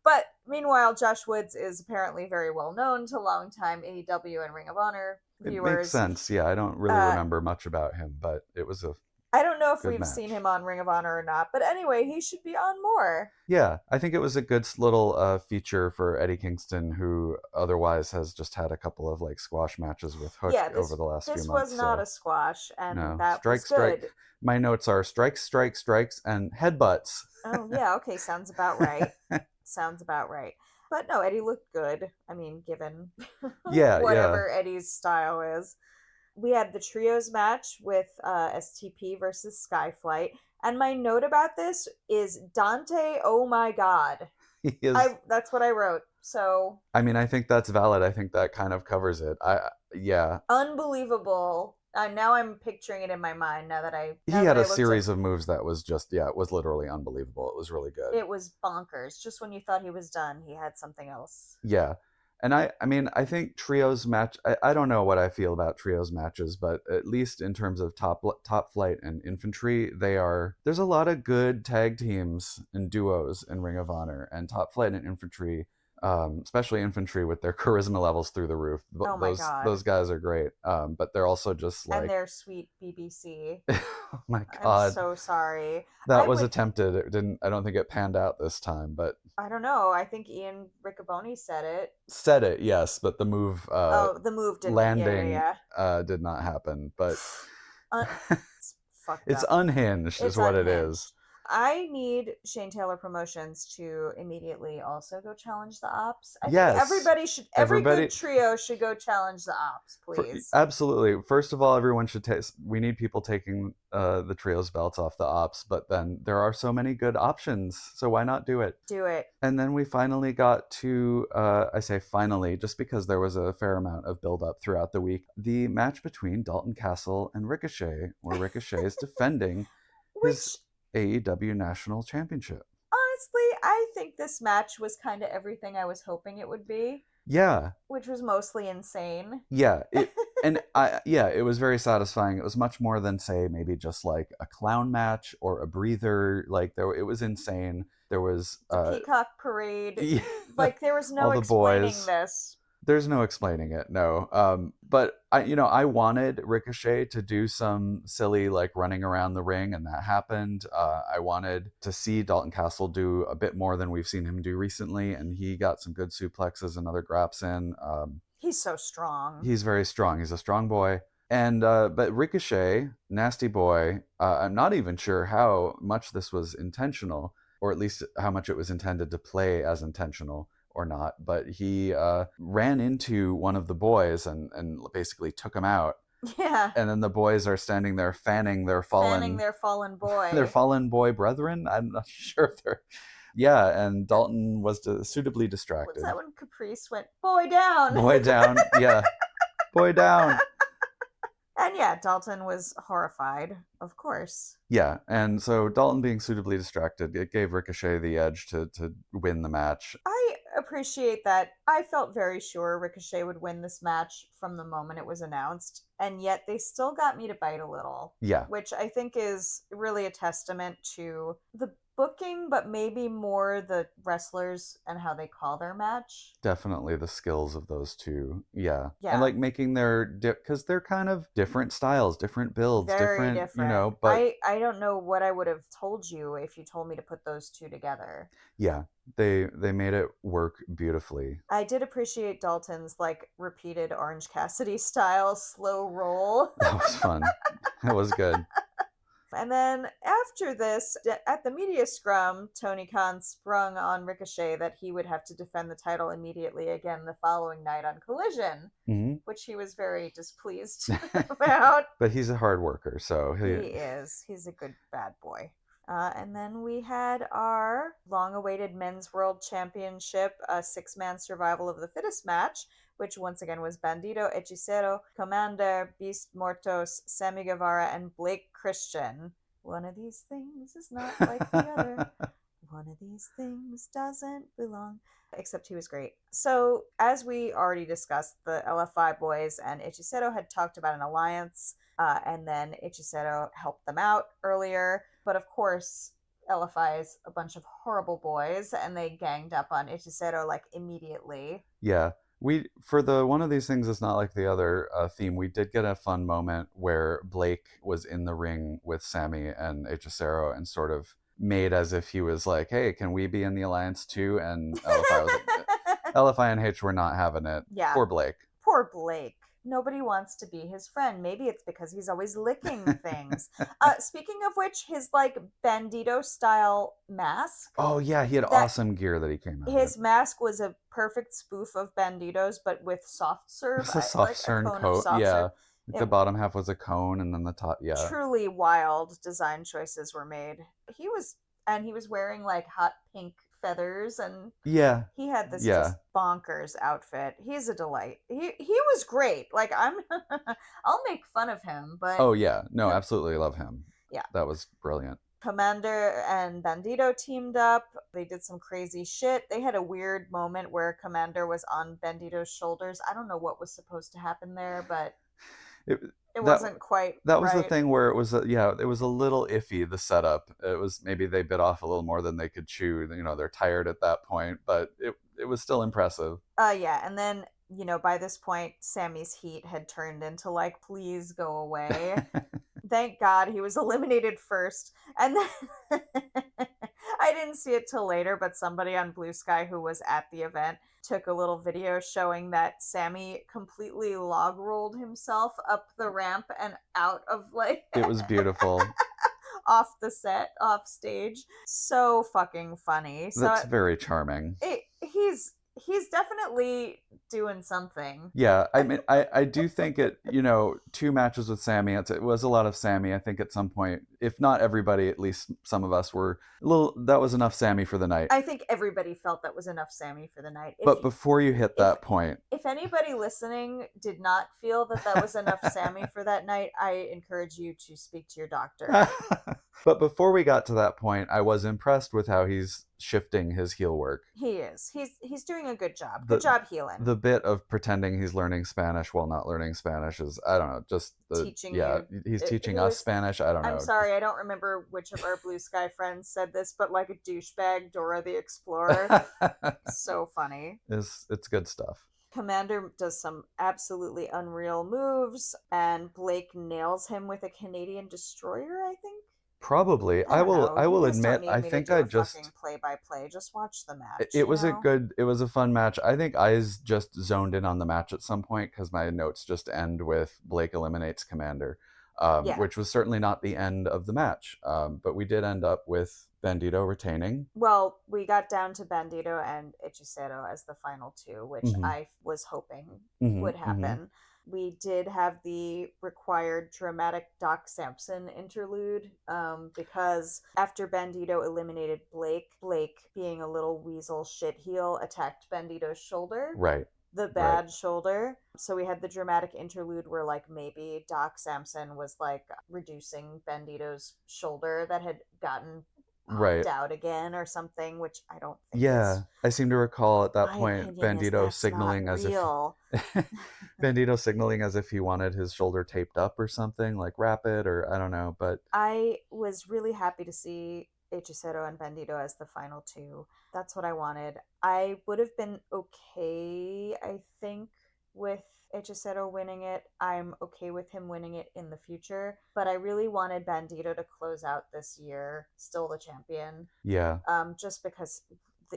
But meanwhile, Josh Woods is apparently very well known to longtime AEW and Ring of Honor viewers. It makes sense. Yeah, I don't really remember much about him, but it was a I don't know if we've match. seen him on Ring of Honor or not, but anyway, he should be on more. Yeah, I think it was a good little feature for Eddie Kingston, who otherwise has just had a couple of like squash matches with Hook over the last few months. This was not a squash, and no. that was good. Strike. My notes are strikes, and headbutts. Oh, yeah, okay, sounds about right. Sounds about right. But no, Eddie looked good. I mean, given whatever Eddie's style is. We had the trios match with STP versus Skyflight. And my note about this is Dante, oh my god. That's what I wrote. So I mean, I think that's valid. I think that kind of covers it. Unbelievable. Now I'm picturing it in my mind now that he had a series of moves that was just, it was literally unbelievable. It was really good. It was bonkers. Just when you thought he was done, he had something else. Yeah. And I mean, I think trios match, I don't know what I feel about trios matches, but at least in terms of top flight and infantry, there's a lot of good tag teams and duos in Ring of Honor, and top flight and infantry, especially infantry with their charisma levels through the roof. Oh my God. Those guys are great. But they're also just like... And they're sweet BBC. Oh my God. I'm so sorry. That was attempted. I don't think it panned out this time, but... I don't know. I think Ian Riccoboni said it. Said it, yes, but the move... the move didn't... Landing did not happen, but... It's unhinged is what it is. I need Shane Taylor Promotions to immediately also go challenge the Ops. I think every good trio should go challenge the Ops, please. Absolutely. First of all, everyone should we need people taking the trios belts off the Ops, but then there are so many good options, so why not do it? Do it. And then we finally got to, I say finally, just because there was a fair amount of build-up throughout the week, the match between Dalton Castle and Ricochet, where Ricochet is defending his AEW National Championship. Honestly, I think this match was kind of everything I was hoping it would be. Yeah. Which was mostly insane. Yeah. It was very satisfying. It was much more than, say, maybe just like a clown match or a breather. Like it was insane. There was the Peacock Parade. Yeah, like there was no explaining this. There's no explaining it, no. But I wanted Ricochet to do some silly like running around the ring, and that happened. I wanted to see Dalton Castle do a bit more than we've seen him do recently, and he got some good suplexes and other graps in. He's so strong. He's very strong. He's a strong boy. And but Ricochet, nasty boy, I'm not even sure how much this was intentional, or at least how much it was intended to play as intentional or not, but he ran into one of the boys and basically took him out. Yeah. And then the boys are standing there fanning their fallen boy. Their fallen boy brethren. I'm not sure if they're... Yeah, and Dalton was suitably distracted. Was that when Caprice went, boy down? Boy down, yeah. Boy down. And yeah, Dalton was horrified, of course. Yeah, and so Dalton being suitably distracted, it gave Ricochet the edge to win the match. I appreciate that. I felt very sure Ricochet would win this match from the moment it was announced, and yet they still got me to bite a little. Yeah. Which I think is really a testament to the booking, but maybe more the wrestlers and how they call their match. Definitely the skills of those two. Yeah. Yeah. And like making because they're kind of different styles, different builds, very different. But I don't know what I would have told you if you told me to put those two together. Yeah. They made it work beautifully. I did appreciate Dalton's like repeated Orange Cassidy style slow roll. That was fun. That was good. And then after this, at the media scrum, Tony Khan sprung on Ricochet that he would have to defend the title immediately again the following night on Collision, which he was very displeased about. But he's a hard worker, so he is. He's a good bad boy. And then we had our long-awaited Men's World Championship 6-man survival of the fittest match which once again was Bandido, Hechicero, Commander, Beast Mortos, Sammy Guevara, and Blake Christian. One of these things is not like the other. One of these things doesn't belong. Except he was great. So, as we already discussed, the LFI boys and Hechicero had talked about an alliance, and then Hechicero helped them out earlier. But of course, LFI is a bunch of horrible boys, and they ganged up on Hechicero like immediately. Yeah. For the one of these things is not like the other theme, we did get a fun moment where Blake was in the ring with Sammy and Hechicero and sort of made as if he was like, hey, can we be in the alliance too? And LFI was like, LFI and H were not having it. Yeah. Poor Blake. Poor Blake. Nobody wants to be his friend. Maybe it's because he's always licking things. Speaking of which, his like Bandido style mask. Oh yeah, he had awesome gear that he came out. His mask was a perfect spoof of Bandido's, but with soft serve. It's a soft serve coat. Yeah. The bottom half was a cone, and then the top, yeah. Truly wild design choices were made. He was wearing like hot pink feathers, and yeah, he had this just bonkers outfit. He's a delight. He was great. Like I'll make fun of him, but oh yeah, no, absolutely love him. Yeah, that was brilliant. Commander and Bandido teamed up. They did some crazy shit. They had a weird moment where Commander was on Bandido's shoulders. I don't know what was supposed to happen there, but it wasn't quite that was the thing where it was it was a little iffy, the setup. It was maybe they bit off a little more than they could chew. You know, they're tired at that point, but it was still impressive. Yeah, and then by this point Sammy's heat had turned into like, please go away. Thank God he was eliminated first. And then I didn't see it till later, but somebody on Blue Sky who was at the event took a little video showing that Sammy completely log rolled himself up the ramp and out of like... It was beautiful. Off the set, off stage. So fucking funny. That's very charming. He's definitely doing something. Yeah, I mean, I do think 2 matches with Sammy, it was a lot of Sammy. I think at some point, if not everybody, at least some of us were that was enough Sammy for the night. I think everybody felt that was enough Sammy for the night. But before you hit that point... If anybody listening did not feel that was enough Sammy for that night, I encourage you to speak to your doctor. But before we got to that point, I was impressed with how he's shifting his heel work. He is. He's doing a good job. Good job healing. The bit of pretending he's learning Spanish while not learning Spanish is, I don't know, just teaching you. He's teaching us Spanish. I don't know. I'm sorry, I don't remember which of our Blue Sky friends said this, but like a douchebag Dora the Explorer. So funny. It's good stuff. Commander does some absolutely unreal moves, and Blake nails him with a Canadian destroyer, I think. Probably. I will admit, I think I just play-by-play. Just watch the match. It was a fun match. I think I just zoned in on the match at some point because my notes just end with Blake eliminates Commander, which was certainly not the end of the match. But we did end up with Bandido retaining. Well, we got down to Bandido and Hechicero as the final 2, which I was hoping would happen. We did have the required dramatic Doc Samson interlude, because after Bandido eliminated Blake, being a little weasel shit heel, attacked Bandido's shoulder. Right. The bad shoulder. So we had the dramatic interlude where like maybe Doc Samson was like reducing Bandido's shoulder that had gotten out again or something, which I don't think I seem to recall at that point Bandido signaling as if Bandido signaling as if he wanted his shoulder taped up or something, like wrap it, or I don't know. But I was really happy to see Hechicero and Bandido as the final 2. That's what I wanted. I would have been okay, I think, with Hechicero winning it. I'm okay with him winning it in the future, but I really wanted Bandido to close out this year still the champion. Yeah. Just because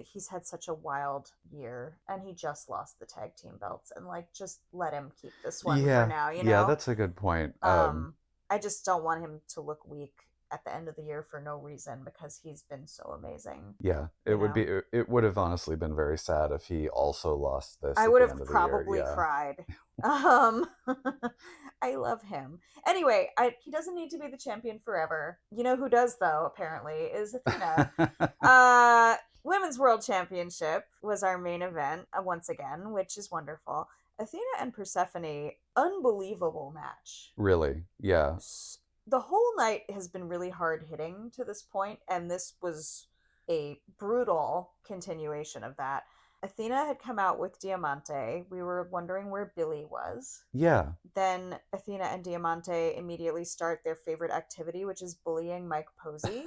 he's had such a wild year, and he just lost the tag team belts, and like just let him keep this one for now. Yeah, that's a good point. I just don't want him to look weak at the end of the year for no reason, because he's been so amazing. Yeah, it would have honestly been very sad if he also lost this. I would have probably cried. I love him. Anyway, he doesn't need to be the champion forever. You know who does though, apparently, is Athena. Women's World Championship was our main event once again, which is wonderful. Athena and Persephone, unbelievable match. Really? Yeah. The whole night has been really hard hitting to this point, and this was a brutal continuation of that. Athena had come out with Diamante. We were wondering where Billy was. Yeah. Then Athena and Diamante immediately start their favorite activity, which is bullying Mike Posey.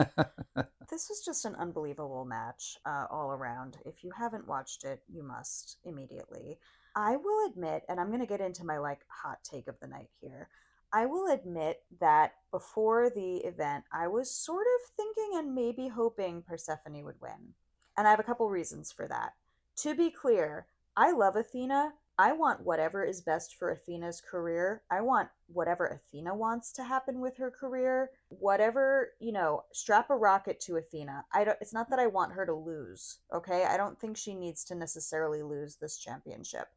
This was just an unbelievable match all around. If you haven't watched it, you must immediately. I will admit, and I'm going to get into my hot take of the night here. I will admit that before the event, I was sort of thinking and maybe hoping Persephone would win. And I have a couple reasons for that. To be clear, I love Athena. I want whatever is best for Athena's career. I want whatever Athena wants to happen with her career. Whatever, strap a rocket to Athena. It's not that I want her to lose, okay? I don't think she needs to necessarily lose this championship.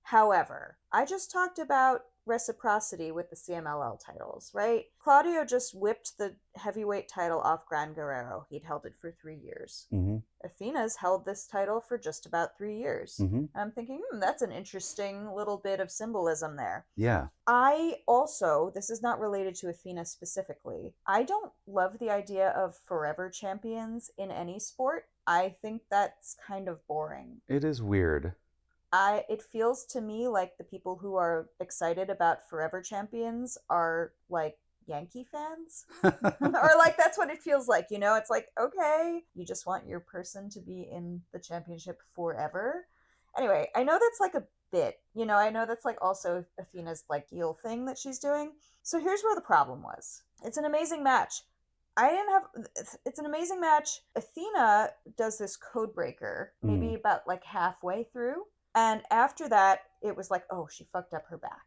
However, I just talked about reciprocity with the CMLL titles, right? Claudio just whipped the heavyweight title off Gran Guerrero. He'd held it for 3 years. Mm-hmm. Athena's held this title for just about 3 years. Mm-hmm. And I'm thinking, that's an interesting little bit of symbolism there. Yeah. I also, this is not related to Athena specifically, I don't love the idea of forever champions in any sport. I think that's kind of boring. It is weird. It feels to me like the people who are excited about forever champions are like Yankee fans. Or like that's what it feels like, it's like, okay, you just want your person to be in the championship forever. Anyway, I know that's like a bit, I know that's like also Athena's like heel thing that she's doing. So here's where the problem was. It's an amazing match. It's an amazing match. Athena does this code breaker maybe about like halfway through. And after that, it was like, oh, she fucked up her back.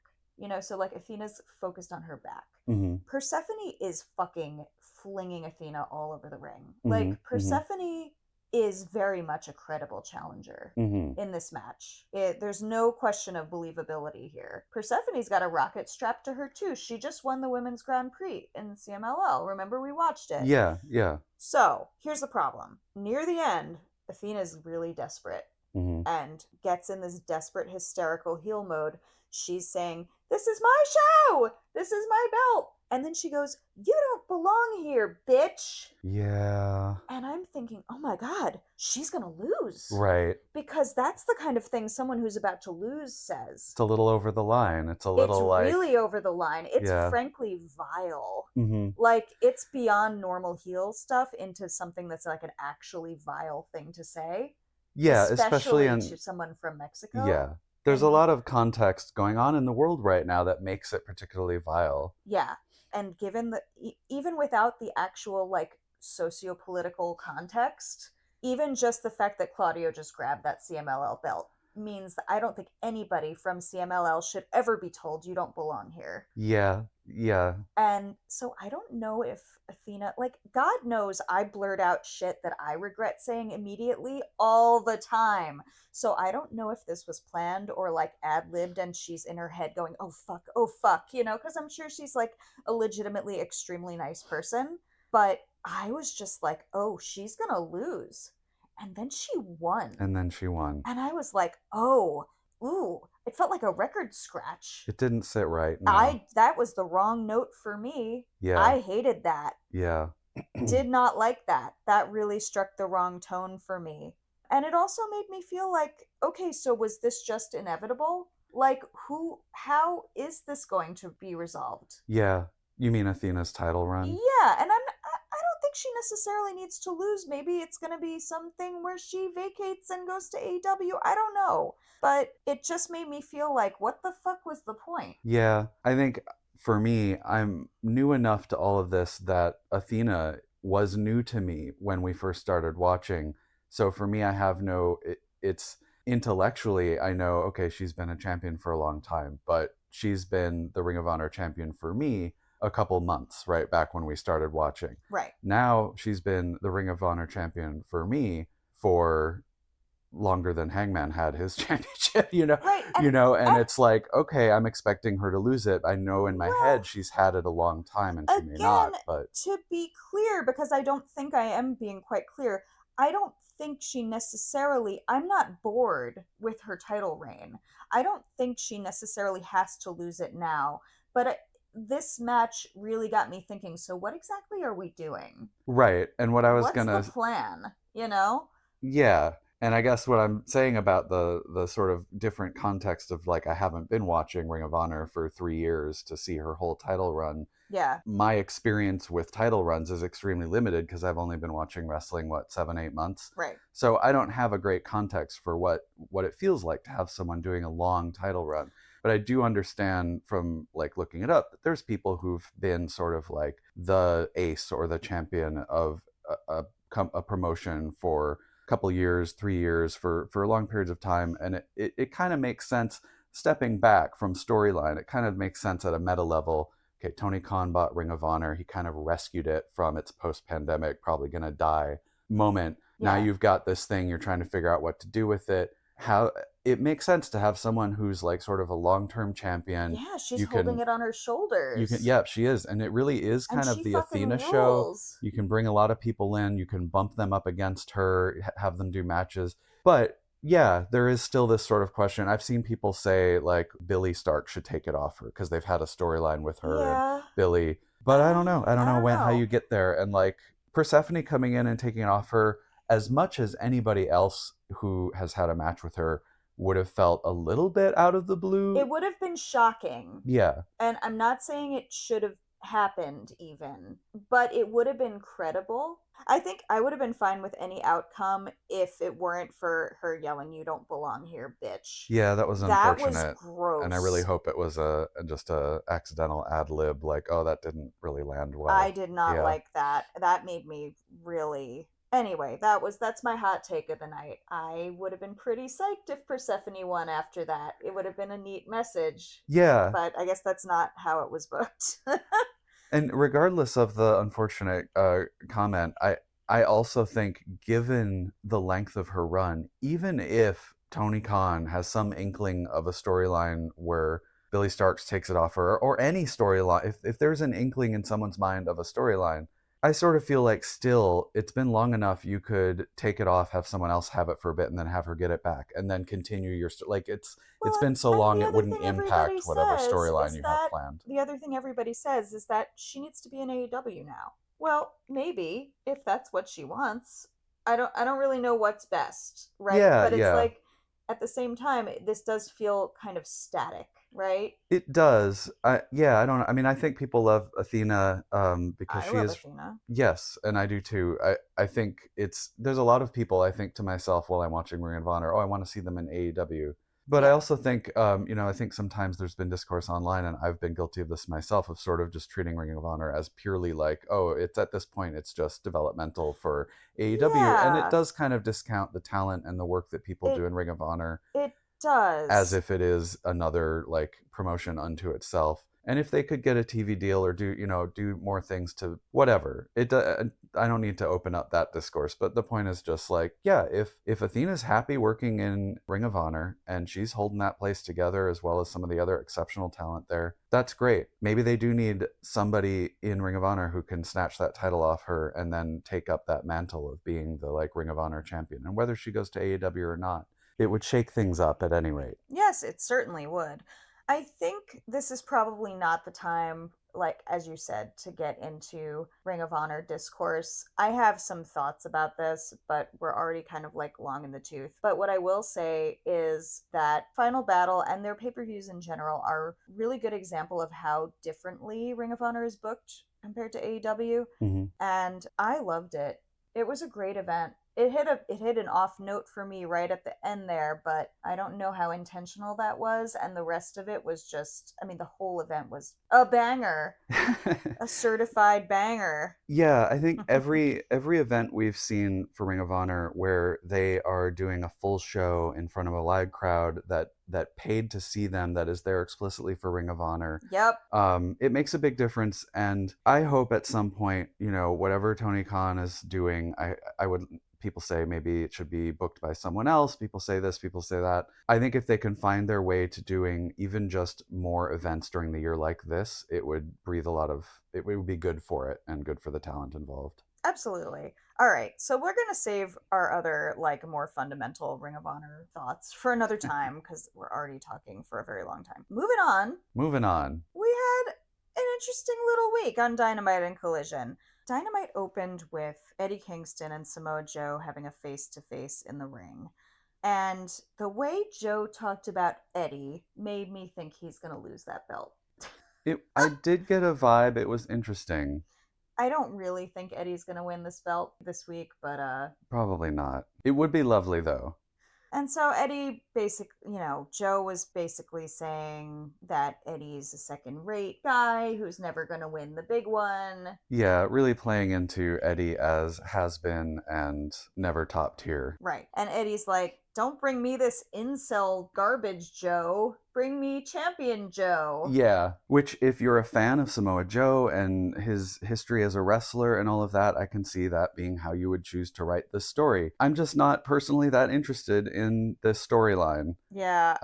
So like Athena's focused on her back. Mm-hmm. Persephone is fucking flinging Athena all over the ring. Mm-hmm. Like, Persephone is very much a credible challenger in this match. There's no question of believability here. Persephone's got a rocket strapped to her, too. She just won the Women's Grand Prix in CMLL. Remember, we watched it. Yeah, yeah. So, here's the problem. Near the end, Athena's really desperate. And gets in this desperate, hysterical heel mode. She's saying, this is my show! This is my belt! And then she goes, you don't belong here, bitch! Yeah. And I'm thinking, oh my god, she's gonna lose. Right. Because that's the kind of thing someone who's about to lose says. It's a little over the line. It's really over the line. It's frankly vile. Like, it's beyond normal heel stuff into something that's like an actually vile thing to say. Yeah, especially to someone from Mexico. Yeah. There's a lot of context going on in the world right now that makes it particularly vile. Yeah. And given even without the actual like socio-political context, even just the fact that Claudio just grabbed that CMLL belt means that I don't think anybody from CMLL should ever be told you don't belong here. Yeah. Yeah. And so I don't know if Athena, like, God knows I blurt out shit that I regret saying immediately all the time. So I don't know if this was planned or like ad-libbed and she's in her head going, oh fuck, because I'm sure she's like a legitimately extremely nice person. But I was just like, oh, she's gonna lose. And then she won. And I was like, oh, ooh, it felt like a record scratch. It didn't sit right. No. That was the wrong note for me. Yeah. I hated that. Yeah. Did not like that. That really struck the wrong tone for me. And it also made me feel like, okay, so was this just inevitable? Like, how is this going to be resolved? Yeah. You mean Athena's title run? Yeah, and I don't think she necessarily needs to lose. Maybe it's going to be something where she vacates and goes to AEW. I don't know. But it just made me feel like, what the fuck was the point? Yeah, I think for me, I'm new enough to all of this that Athena was new to me when we first started watching. So for me, I have it's intellectually, I know, okay, she's been a champion for a long time, but she's been the Ring of Honor champion for me a couple months, right back when we started watching. Right. Now she's been the Ring of Honor champion for me for longer than Hangman had his championship, Right. And it's like, okay, I'm expecting her to lose it. I know in my head she's had it a long time and she may not, but to be clear, because I don't think I am being quite clear, I don't think she necessarily, I'm not bored with her title reign. I don't think she necessarily has to lose it now, but this match really got me thinking, so what exactly are we doing? Right. And what I was What's the gonna plan, you know? Yeah, and I guess what I'm saying about the sort of different context of like I haven't been watching Ring of Honor for 3 years to see her whole title run. Yeah. My experience with title runs is extremely limited because I've only been watching wrestling 7-8 months. Right. So I don't have a great context for what it feels like to have someone doing a long title run. But I do understand from like looking it up that there's people who've been sort of like the ace or the champion of a promotion for couple years, 3 years, for long periods of time, and it kind of makes sense stepping back from storyline. It kind of makes sense at a meta level. Okay, Tony Khan bought Ring of Honor. He kind of rescued it from its post-pandemic, probably gonna die moment. Yeah. Now you've got this thing. You're trying to figure out what to do with it. How it makes sense to have someone who's like sort of a long-term champion. Yeah, she's holding it on her shoulders. Yeah, she is, and it really is kind of the Athena show. You can bring a lot of people in. You can bump them up against her, have them do matches. But yeah, there is still this sort of question. I've seen people say like Billy Stark should take it off her because they've had a storyline with her and Billy. But I don't know. I don't know how you get there. And like Persephone coming in and taking it off her, as much as anybody else who has had a match with her would have felt a little bit out of the blue. It would have been shocking. Yeah. And I'm not saying it should have happened even, but it would have been credible. I think I would have been fine with any outcome if it weren't for her yelling, "You don't belong here, bitch." Yeah, that was unfortunate. That was gross. And I really hope it was just a accidental ad lib, like, oh, that didn't really land well. I did not like that. That made me really. Anyway, that's my hot take of the night. I would have been pretty psyched if Persephone won after that. It would have been a neat message. Yeah. But I guess that's not how it was booked. And regardless of the unfortunate comment, I also think, given the length of her run, even if Tony Khan has some inkling of a storyline where Billy Starks takes it off her, or any storyline, if there's an inkling in someone's mind of a storyline, I sort of feel like still it's been long enough you could take it off, have someone else have it for a bit, and then have her get it back, and then continue your like it's been so long it wouldn't impact whatever storyline you have planned. The other thing everybody says is that she needs to be in AEW now. Well, maybe if that's what she wants. I don't really know what's best, right? Yeah, but it's like at the same time, this does feel kind of static, right? It does. I don't know. I mean, I think people love Athena because she is Athena. Yes, and I do too. I think there's a lot of people, I think to myself while I'm watching Ring of Honor, oh, I want to see them in AEW. But I also think, I think sometimes there's been discourse online, and I've been guilty of this myself, of sort of just treating Ring of Honor as purely like, oh, it's at this point, it's just developmental for AEW. Yeah. And it does kind of discount the talent and the work that people do in Ring of Honor. It does. As if it is another like promotion unto itself. And if they could get a TV deal or do more things to whatever, I don't need to open up that discourse. But the point is just like, yeah, if Athena's happy working in Ring of Honor and she's holding that place together as well as some of the other exceptional talent there, that's great. Maybe they do need somebody in Ring of Honor who can snatch that title off her and then take up that mantle of being the like Ring of Honor champion. And whether she goes to AEW or not, it would shake things up at any rate. Yes, it certainly would. I think this is probably not the time, like, as you said, to get into Ring of Honor discourse. I have some thoughts about this, but we're already kind of like long in the tooth. But what I will say is that Final Battle and their pay-per-views in general are a really good example of how differently Ring of Honor is booked compared to AEW. Mm-hmm. And I loved it. It was a great event. It hit an off note for me right at the end there, but I don't know how intentional that was, and the rest of it was just, I mean, the whole event was a banger. A certified banger. Yeah, I think every event we've seen for Ring of Honor where they are doing a full show in front of a live crowd that paid to see them, that is there explicitly for Ring of Honor. Yep. It makes a big difference, and I hope at some point, whatever Tony Khan is doing, I would. People say maybe it should be booked by someone else. People say this, people say that. I think if they can find their way to doing even just more events during the year like this, it would breathe it would be good for it and good for the talent involved. Absolutely. All right, so we're gonna save our other like more fundamental Ring of Honor thoughts for another time because we're already talking for a very long time. Moving on. We had an interesting little week on Dynamite and Collision. Dynamite opened with Eddie Kingston and Samoa Joe having a face to face in the ring. And the way Joe talked about Eddie made me think he's going to lose that belt. I did get a vibe. It was interesting. I don't really think Eddie's going to win this belt this week, but probably not. It would be lovely though. And so Eddie Joe was basically saying that Eddie's a second rate guy who's never going to win the big one. Yeah, really playing into Eddie as has been and never top tier. Right. And Eddie's like, don't bring me this incel garbage, Joe. Bring me Champion Joe. Yeah, which if you're a fan of Samoa Joe and his history as a wrestler and all of that, I can see that being how you would choose to write this story. I'm just not personally that interested in this storyline. Yeah.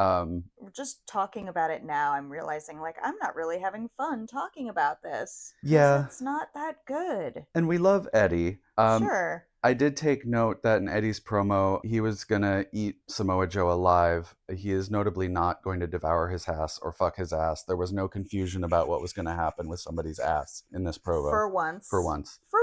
Just talking about it now, I'm realizing like I'm not really having fun talking about this. Yeah. It's not that good. And we love Eddie. Sure. I did take note that in Eddie's promo, he was going to eat Samoa Joe alive. He is notably not going to devour his ass or fuck his ass. There was no confusion about what was going to happen with somebody's ass in this promo. For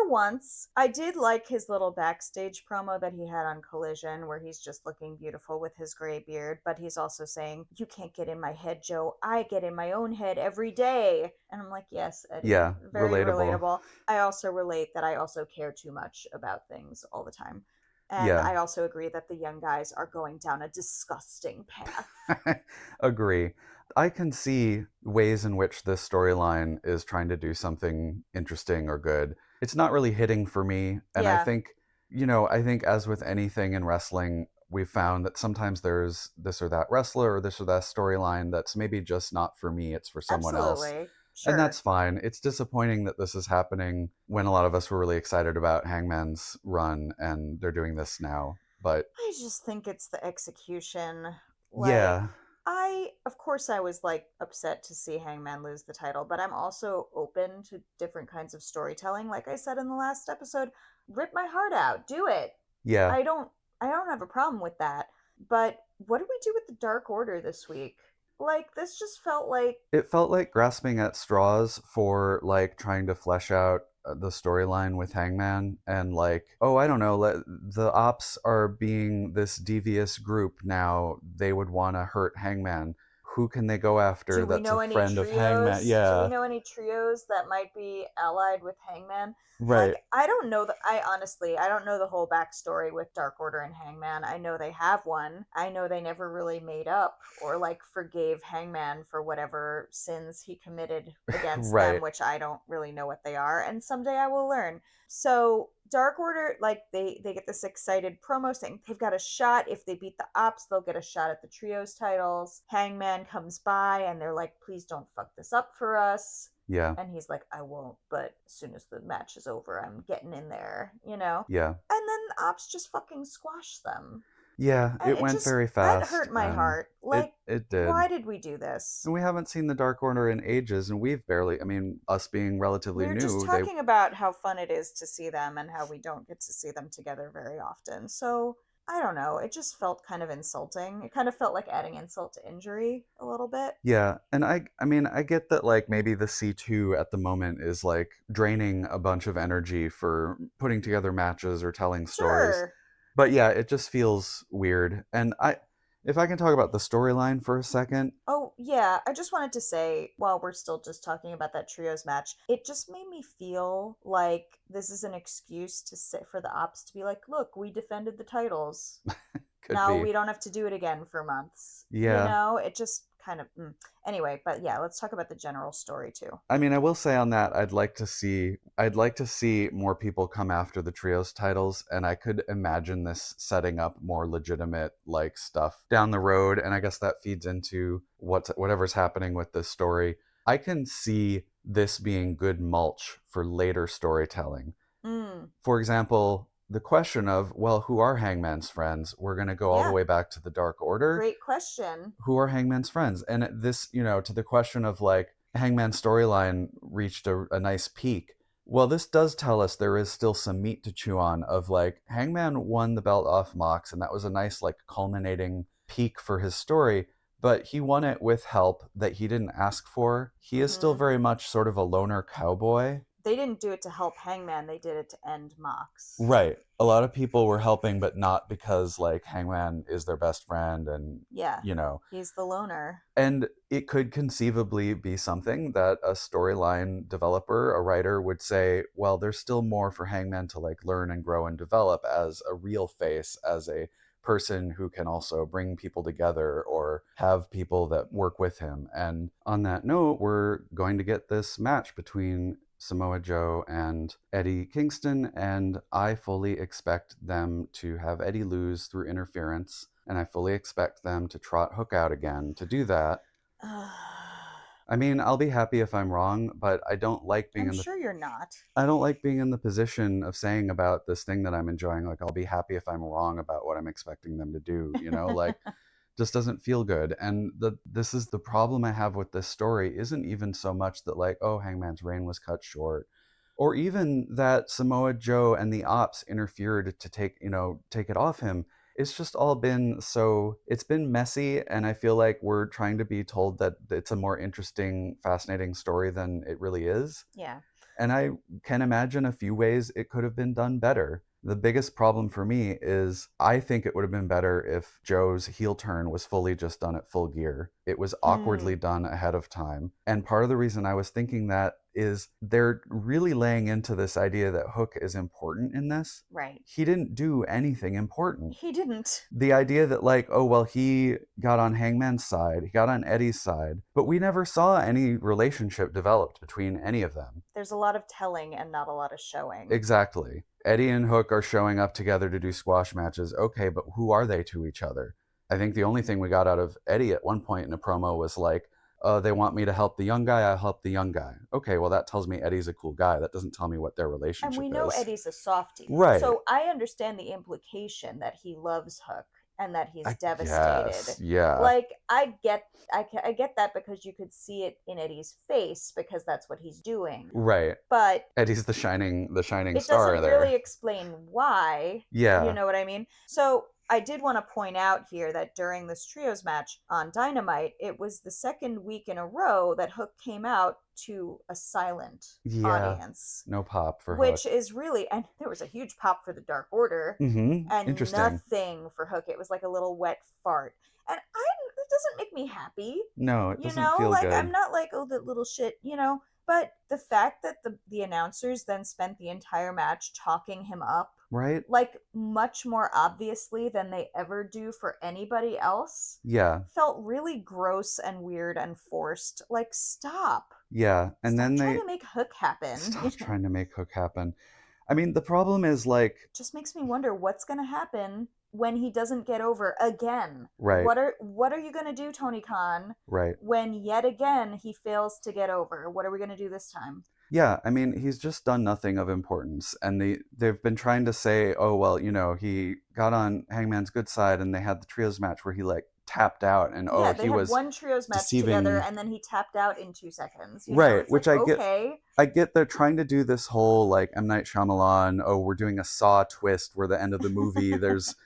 once. I did like his little backstage promo that he had on Collision where he's just looking beautiful with his gray beard, but he's also saying, you can't get in my head, Joe. I get in my own head every day. And I'm like, yes, Eddie. Yeah, very relatable. I also relate that I also care too much about things all the time. And I also agree that the young guys are going down a disgusting path. Agree. I can see ways in which this storyline is trying to do something interesting or good. It's not really hitting for me. And I think, I think as with anything in wrestling, we've found that sometimes there's this or that wrestler or this or that storyline that's maybe just not for me. It's for someone else. Sure. And that's fine. It's disappointing that this is happening when a lot of us were really excited about Hangman's run and they're doing this now. But I just think it's the execution. Of course I was like upset to see Hangman lose the title, but I'm also open to different kinds of storytelling. Like I said in the last episode, rip my heart out. Do it. Yeah. I don't have a problem with that. But what did we do with the Dark Order this week? Like, this just felt like... It felt like grasping at straws for, like, trying to flesh out the storyline with Hangman. And, like, I don't know, the Ops are being this devious group now. They would want to hurt Hangman. Who can they go after that's a friend of Hangman? Yeah. Do we know any trios that might be allied with Hangman? Right. Like, I don't know I don't know the whole backstory with Dark Order and Hangman. I know they have one. I know they never really made up or like forgave Hangman for whatever sins he committed against them, which I don't really know what they are. And someday I will learn. So Dark Order, like they get this excited promo saying they've got a shot. If they beat the Ops, they'll get a shot at the trios titles. Hangman comes by and they're like, please don't fuck this up for us. Yeah. And he's like, I won't, but as soon as the match is over, I'm getting in there, Yeah. And then the Ops just fucking squashed them. Yeah, it went very fast. That hurt my heart. Like, it did. Why did we do this? And we haven't seen the Dark Order in ages, and we've barely, us being relatively new. We're just talking about how fun it is to see them and how we don't get to see them together very often. So... I don't know. It just felt kind of insulting. It kind of felt like adding insult to injury a little bit. Yeah. And I get that like maybe the C2 at the moment is like draining a bunch of energy for putting together matches or telling stories. Sure. But yeah, it just feels weird. And if I can talk about the storyline for a second. Oh, yeah. I just wanted to say, while we're still just talking about that trios match, it just made me feel like this is an excuse for the Ops to be like, look, we defended the titles. We don't have to do it again for months. Yeah. It just kind of... Anyway, but yeah, let's talk about the general story too. I mean, I will say on that, I'd like to see more people come after the trios titles, and I could imagine this setting up more legitimate like stuff down the road, and I guess that feeds into whatever's happening with this story. I can see this being good mulch for later storytelling. For example, the question of, well, who are Hangman's friends? We're going to go all the way back to the Dark Order. Great question. Who are Hangman's friends? And this, to the question of like, Hangman's storyline reached a nice peak. Well, this does tell us there is still some meat to chew on of like Hangman won the belt off Mox, and that was a nice like culminating peak for his story, but he won it with help that he didn't ask for. He is still very much sort of a loner cowboy. They didn't do it to help Hangman, they did it to end Mox. Right. A lot of people were helping, but not because like Hangman is their best friend and you know, he's the loner. And it could conceivably be something that a storyline developer, a writer would say, well, there's still more for Hangman to like learn and grow and develop as a real face, as a person who can also bring people together or have people that work with him. And on that note, we're going to get this match between Samoa Joe and Eddie Kingston, and I fully expect them to have Eddie lose through interference, and I fully expect them to trot Hook out again to do that. I mean, I'll be happy if I'm wrong, but I don't like being you're not. I don't like being in the position of saying about this thing that I'm enjoying, like, I'll be happy if I'm wrong about what I'm expecting them to do, you know, like, just doesn't feel good. And this is the problem I have with this story, isn't even so much that like, oh, Hangman's reign was cut short, or even that Samoa Joe and the Ops interfered to take it off him. It's just all been it's been messy, and I feel like we're trying to be told that it's a more interesting, fascinating story than it really is. Yeah. And I can imagine a few ways it could have been done better. The biggest problem for me is I think it would have been better if Joe's heel turn was fully just done at Full Gear. It was awkwardly done ahead of time. And part of the reason I was thinking that is they're really laying into this idea that Hook is important in this. Right. He didn't do anything important. He didn't. The idea that like, oh, well, he got on Hangman's side, he got on Eddie's side, but we never saw any relationship developed between any of them. There's a lot of telling and not a lot of showing. Exactly. Eddie and Hook are showing up together to do squash matches. Okay, but who are they to each other? I think the only thing we got out of Eddie at one point in a promo was like, they want me to help the young guy, I'll help the young guy. Okay, well, that tells me Eddie's a cool guy. That doesn't tell me what their relationship is. And we know Eddie's a softie. Right. So I understand the implication that he loves Hook and that he's devastated. Yes, yeah. Like, I get that because you could see it in Eddie's face because that's what he's doing. Right. But Eddie's the shining star there. It doesn't really explain why. Yeah. You know what I mean? So I did want to point out here that during this trios match on Dynamite, it was the second week in a row that Hook came out to a silent audience. No pop for Hook. Which is really, and there was a huge pop for the Dark Order. Mm-hmm. And Interesting. Nothing for Hook. It was like a little wet fart. And it doesn't make me happy. No, it doesn't feel like, good. I'm not like, oh, that little shit, But the fact that the announcers then spent the entire match talking him up, right? Like much more obviously than they ever do for anybody else. Yeah. Felt really gross and weird and forced. Like, stop. Yeah. And stop then trying to make Hook happen. Stop trying to make Hook happen. I mean, the problem is like... Just makes me wonder what's going to happen when he doesn't get over again. Right. What are you going to do, Tony Khan? Right. When yet again he fails to get over? What are we going to do this time? Yeah, I mean, he's just done nothing of importance. And they've been trying to say, oh, well, he got on Hangman's good side and they had the trios match where he like tapped out and he was one trios match together and then he tapped out in 2 seconds. Right, which like, I get they're trying to do this whole like M. Night Shyamalan, oh, we're doing a Saw twist where the end of the movie there's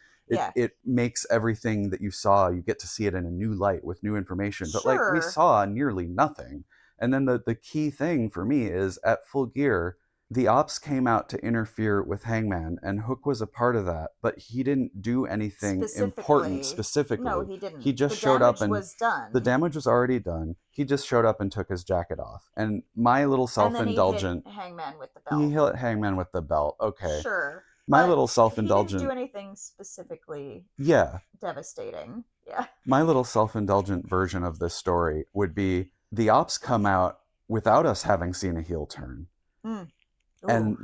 it makes everything that you saw, you get to see it in a new light with new information. But like we saw nearly nothing. And then the key thing for me is at Full Gear, the Ops came out to interfere with Hangman, and Hook was a part of that, but he didn't do anything important specifically. No, he didn't. He just showed up and was done. The damage was already done. He just showed up and took his jacket off. And my little self-indulgent... And then he hit Hangman with the belt. He hit Hangman with the belt. Okay. Sure. My little self-indulgent... He didn't do anything specifically devastating. Yeah. My little self-indulgent version of this story would be the Ops come out without us having seen a heel turn. And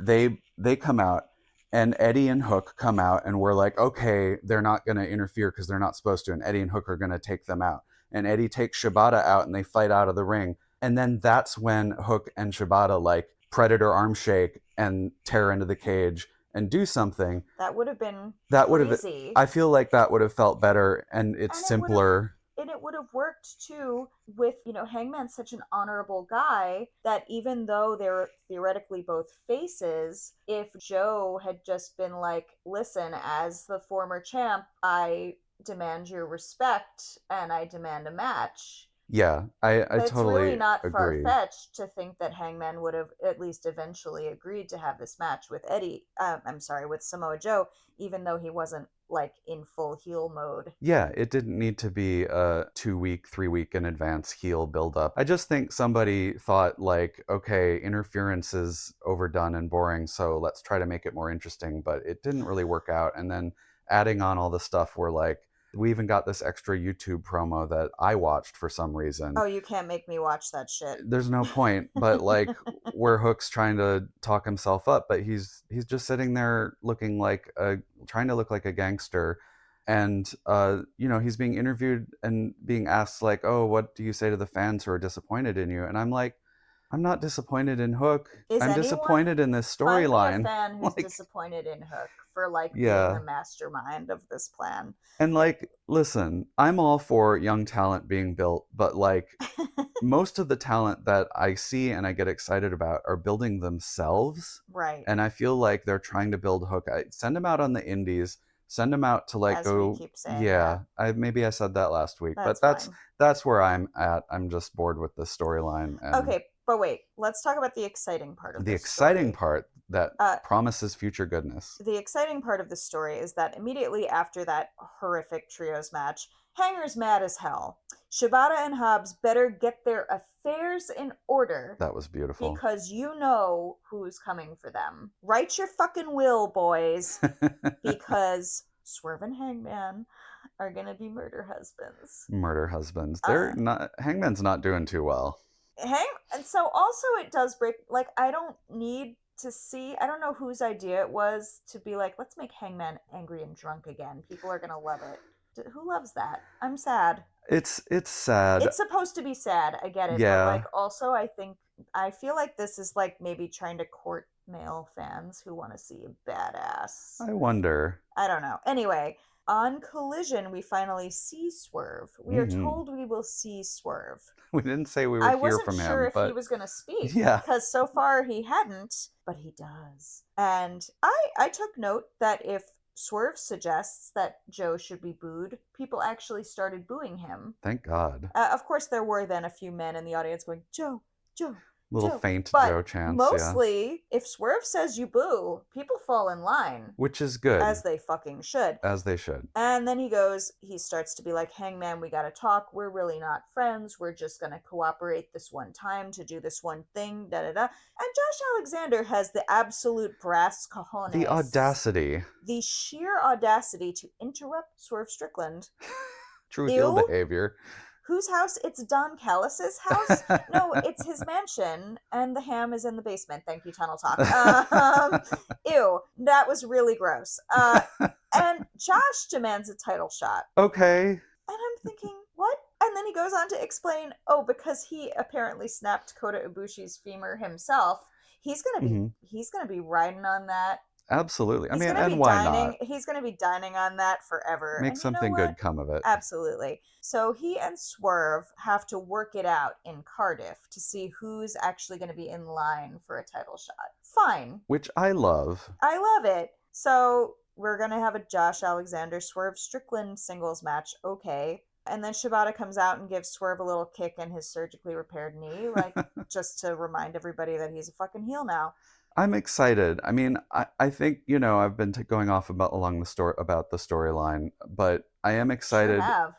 they come out, and Eddie and Hook come out, and we're like, okay, they're not going to interfere because they're not supposed to, and Eddie and Hook are going to take them out. And Eddie takes Shibata out, and they fight out of the ring. And then that's when Hook and Shibata, like, predator arm shake and tear into the cage and do something. That would have been crazy. I feel like that would have felt better, and it's simpler. it would have worked too with, Hangman's such an honorable guy that even though they're theoretically both faces, if Joe had just been like, listen, as the former champ, I demand your respect and I demand a match. Yeah, I It's totally really not agree. far-fetched to think that Hangman would have at least eventually agreed to have this match with with Samoa Joe, even though he wasn't like in full heel mode. Yeah, it didn't need to be a 2-week, 3-week in advance heel build-up. I just think somebody thought like, okay, interference is overdone and boring, so let's try to make it more interesting, but it didn't really work out. And then adding on all the stuff where like, we even got this extra YouTube promo that I watched for some reason. Oh, you can't make me watch that shit. There's no point, but like where Hook's trying to talk himself up, but he's just sitting there trying to look like a gangster. And he's being interviewed and being asked like, oh, what do you say to the fans who are disappointed in you? And I'm like, I'm not disappointed in Hook. I'm disappointed in this storyline. Find me a fan who's disappointed in Hook for being the mastermind of this plan. And like, listen, I'm all for young talent being built, but like most of the talent that I see and I get excited about are building themselves. Right. And I feel like they're trying to build Hook. Send them out on the indies. Send them out to like go. We keep saying maybe I said that last week, but that's where I'm at. I'm just bored with the storyline. Okay. But wait, let's talk about the exciting part of the exciting part that promises future goodness. The exciting part of the story is that immediately after that horrific trios match, Hanger's mad as hell. Shibata and Hobbs better get their affairs in order. That was beautiful. Because you know who's coming for them. Write your fucking will, boys. Because Swerve and Hangman are gonna be murder husbands. Murder husbands. They're not. Hangman's not doing too well. And so also it does break, like, I don't need to see, I don't know whose idea it was to be like, let's make Hangman angry and drunk again. People are gonna love it. Who loves that? I'm sad. It's sad. It's supposed to be sad, I get it. Yeah. But like also I feel like this is like maybe trying to court male fans who want to see a badass. I wonder. I don't know. Anyway, on Collision, we finally see Swerve. We are told we will see Swerve. We didn't say we would hear from him. I wasn't sure if he was going to speak. Yeah. Because so far he hadn't, but he does. And I took note that if Swerve suggests that Joe should be booed, people actually started booing him. Thank God. Of course, there were then a few men in the audience going, Joe, Joe. Little faint but Joe chants. Mostly, if Swerve says you boo, people fall in line. Which is good. As they fucking should. As they should. And then he starts to be like, Hangman, we gotta talk. We're really not friends. We're just gonna cooperate this one time to do this one thing, da-da-da. And Josh Alexander has the absolute brass cojones. The audacity. The sheer audacity to interrupt Swerve Strickland. True heel behavior. Whose house? It's Don Callis's house? No, it's his mansion, and the ham is in the basement. Thank you, Tunnel Talk. Ew, that was really gross. And Josh demands a title shot. Okay. And I'm thinking, what? And then he goes on to explain, because he apparently snapped Kota Ibushi's femur himself, he's gonna be riding on that. Absolutely. And why not? He's going to be dining on that forever. Make something good come of it. Absolutely. So he and Swerve have to work it out in Cardiff to see who's actually going to be in line for a title shot. Fine. Which I love. I love it. So we're going to have a Josh Alexander Swerve Strickland singles match. Okay. And then Shibata comes out and gives Swerve a little kick in his surgically repaired knee, like just to remind everybody that he's a fucking heel now. I'm excited. I mean, I think, I've been going off about the storyline, but I am excited. Sure have.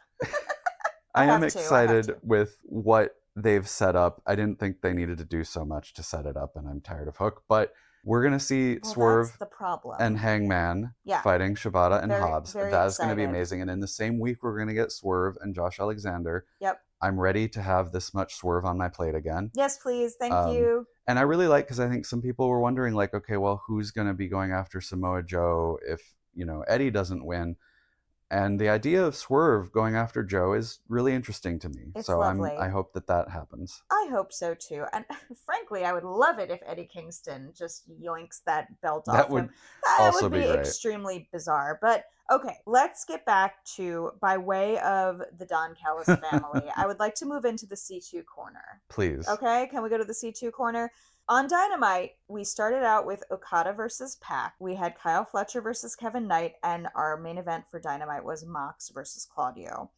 I am excited with what they've set up. I didn't think they needed to do so much to set it up, and I'm tired of Hook, but we're going to see Swerve that's the problem. And Hangman fighting Shibata and Hobbs. That is going to be amazing. And in the same week, we're going to get Swerve and Josh Alexander. Yep. I'm ready to have this much Swerve on my plate again. Yes, please. Thank you. And I really because I think some people were wondering, like, okay, well, who's going to be going after Samoa Joe if, Eddie doesn't win? And the idea of Swerve going after Joe is really interesting to me. It's so lovely. I hope that happens. I hope so too. And frankly, I would love it if Eddie Kingston just yoinks that belt off him. That would be extremely bizarre. But okay, let's get back to, by way of the Don Callis family, I would like to move into the C2 corner. Please. Okay, can we go to the C2 corner? On Dynamite, we started out with Okada versus Pac. We had Kyle Fletcher versus Kevin Knight, and our main event for Dynamite was Mox versus Claudio.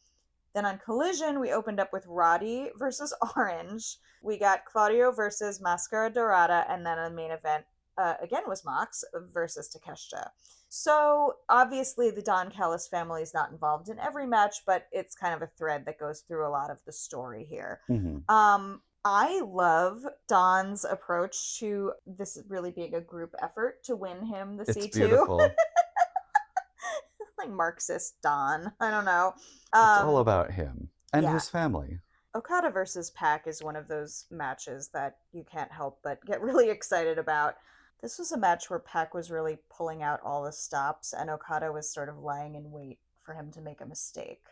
Then on Collision, we opened up with Roddy versus Orange. We got Claudio versus Mascara Dorada, and then the main event again was Mox versus Takeshita. So obviously the Don Callis family is not involved in every match, but it's kind of a thread that goes through a lot of the story here. Mm-hmm. I love Don's approach to this really being a group effort to win him the C2. It's beautiful. Like Marxist Don. I don't know. It's all about him and his family. Okada versus Pac is one of those matches that you can't help but get really excited about. This was a match where Pac was really pulling out all the stops, and Okada was sort of lying in wait for him to make a mistake,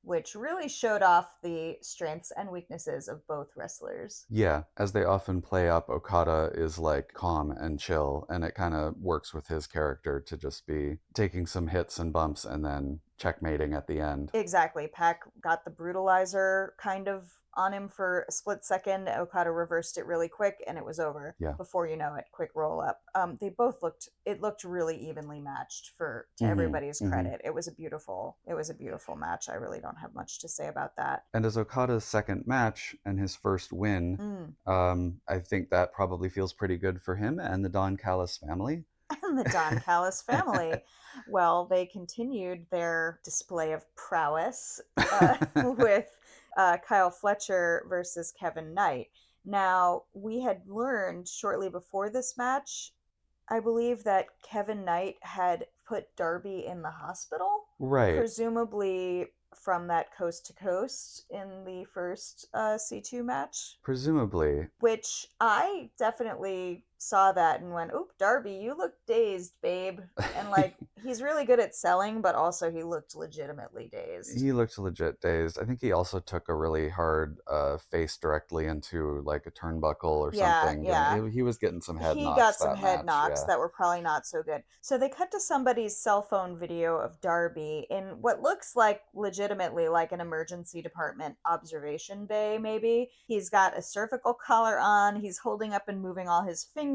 which really showed off the strengths and weaknesses of both wrestlers. Yeah, as they often play up, Okada is like calm and chill, and it kind of works with his character to just be taking some hits and bumps and then checkmating at the end. Exactly. Pac got the brutalizer kind of on him for a split second. Okada reversed it really quick, and it was over. Yeah. Before you know it, quick roll up. They both looked really evenly matched to everybody's credit. It was a beautiful match. I really don't have much to say about that. And as Okada's second match and his first win, I think that probably feels pretty good for him and the Don Callis family. And the Don Callis family. Well, they continued their display of prowess with Kyle Fletcher versus Kevin Knight. Now, we had learned shortly before this match, I believe, that Kevin Knight had put Darby in the hospital. Right. Presumably from that coast to coast in the first C2 match. Presumably. Which I definitely saw that and went, oop, Darby, you look dazed, babe. And like, he's really good at selling, but also he looked legitimately dazed. He looked legit dazed. I think he also took a really hard face directly into like a turnbuckle or something. Yeah. He was getting some head knocks. He got some head knocks that were probably not so good. So they cut to somebody's cell phone video of Darby in what looks like legitimately like an emergency department observation bay, maybe. He's got a cervical collar on. He's holding up and moving all his fingers.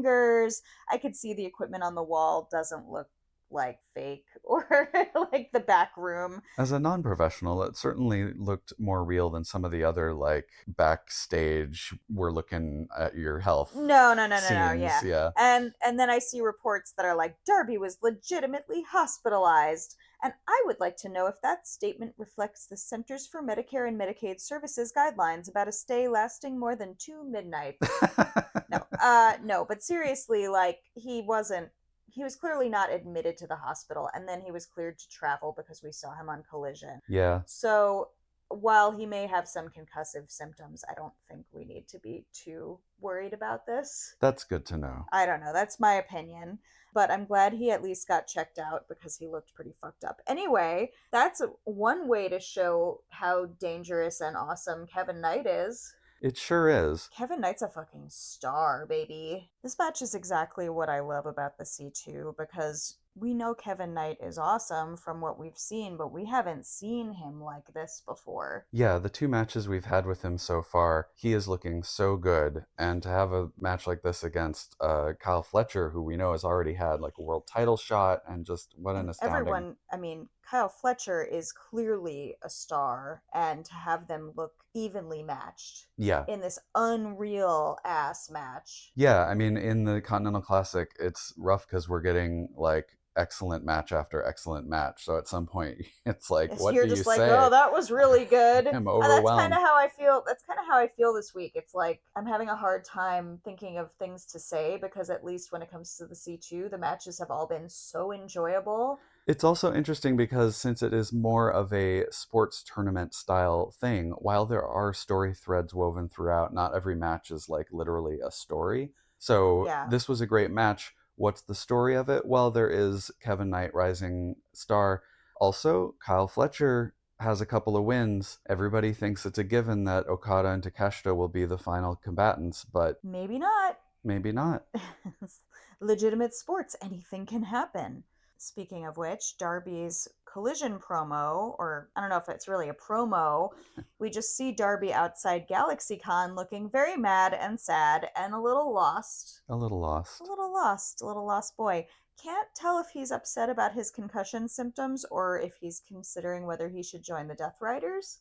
I could see the equipment on the wall doesn't look like fake or like the back room. As a non-professional, it certainly looked more real than some of the other like backstage we're looking at your health. No, scenes. Yeah. And then I see reports that are like Darby was legitimately hospitalized. And I would like to know if that statement reflects the Centers for Medicare and Medicaid Services guidelines about a stay lasting more than 2 midnights. No, but seriously, like he was clearly not admitted to the hospital, and then he was cleared to travel because we saw him on Collision. Yeah. So while he may have some concussive symptoms, I don't think we need to be too worried about this. That's good to know. I don't know. That's my opinion. But I'm glad he at least got checked out because he looked pretty fucked up. Anyway, that's one way to show how dangerous and awesome Kevin Knight is. It sure is. Kevin Knight's a fucking star, baby. This match is exactly what I love about the C2 because we know Kevin Knight is awesome from what we've seen, but we haven't seen him like this before. Yeah, the 2 matches we've had with him so far, he is looking so good. And to have a match like this against Kyle Fletcher, who we know has already had like a world title shot, and just what an astounding... Kyle Fletcher is clearly a star, and to have them look evenly matched in this unreal ass match. Yeah, I mean, in the Continental Classic, it's rough because we're getting like excellent match after excellent match. So at some point, it's like, what do you say? You're just like, oh, that was really good. I'm overwhelmed. That's kind of how I feel. That's kind of how I feel this week. It's like I'm having a hard time thinking of things to say because at least when it comes to the C2, the matches have all been so enjoyable. It's also interesting because since it is more of a sports tournament style thing, while there are story threads woven throughout, not every match is like literally a story. So This was a great match. What's the story of it? Well, there is Kevin Knight, rising star. Also, Kyle Fletcher has a couple of wins. Everybody thinks it's a given that Okada and Takeshita will be the final combatants, but maybe not. Maybe not. Legitimate sports, anything can happen. Speaking of which, Darby's Collision promo, or I don't know if it's really a promo, we just see Darby outside GalaxyCon looking very mad and sad and a little lost. A little lost. A little lost boy. Can't tell if he's upset about his concussion symptoms or if he's considering whether he should join the Death Riders.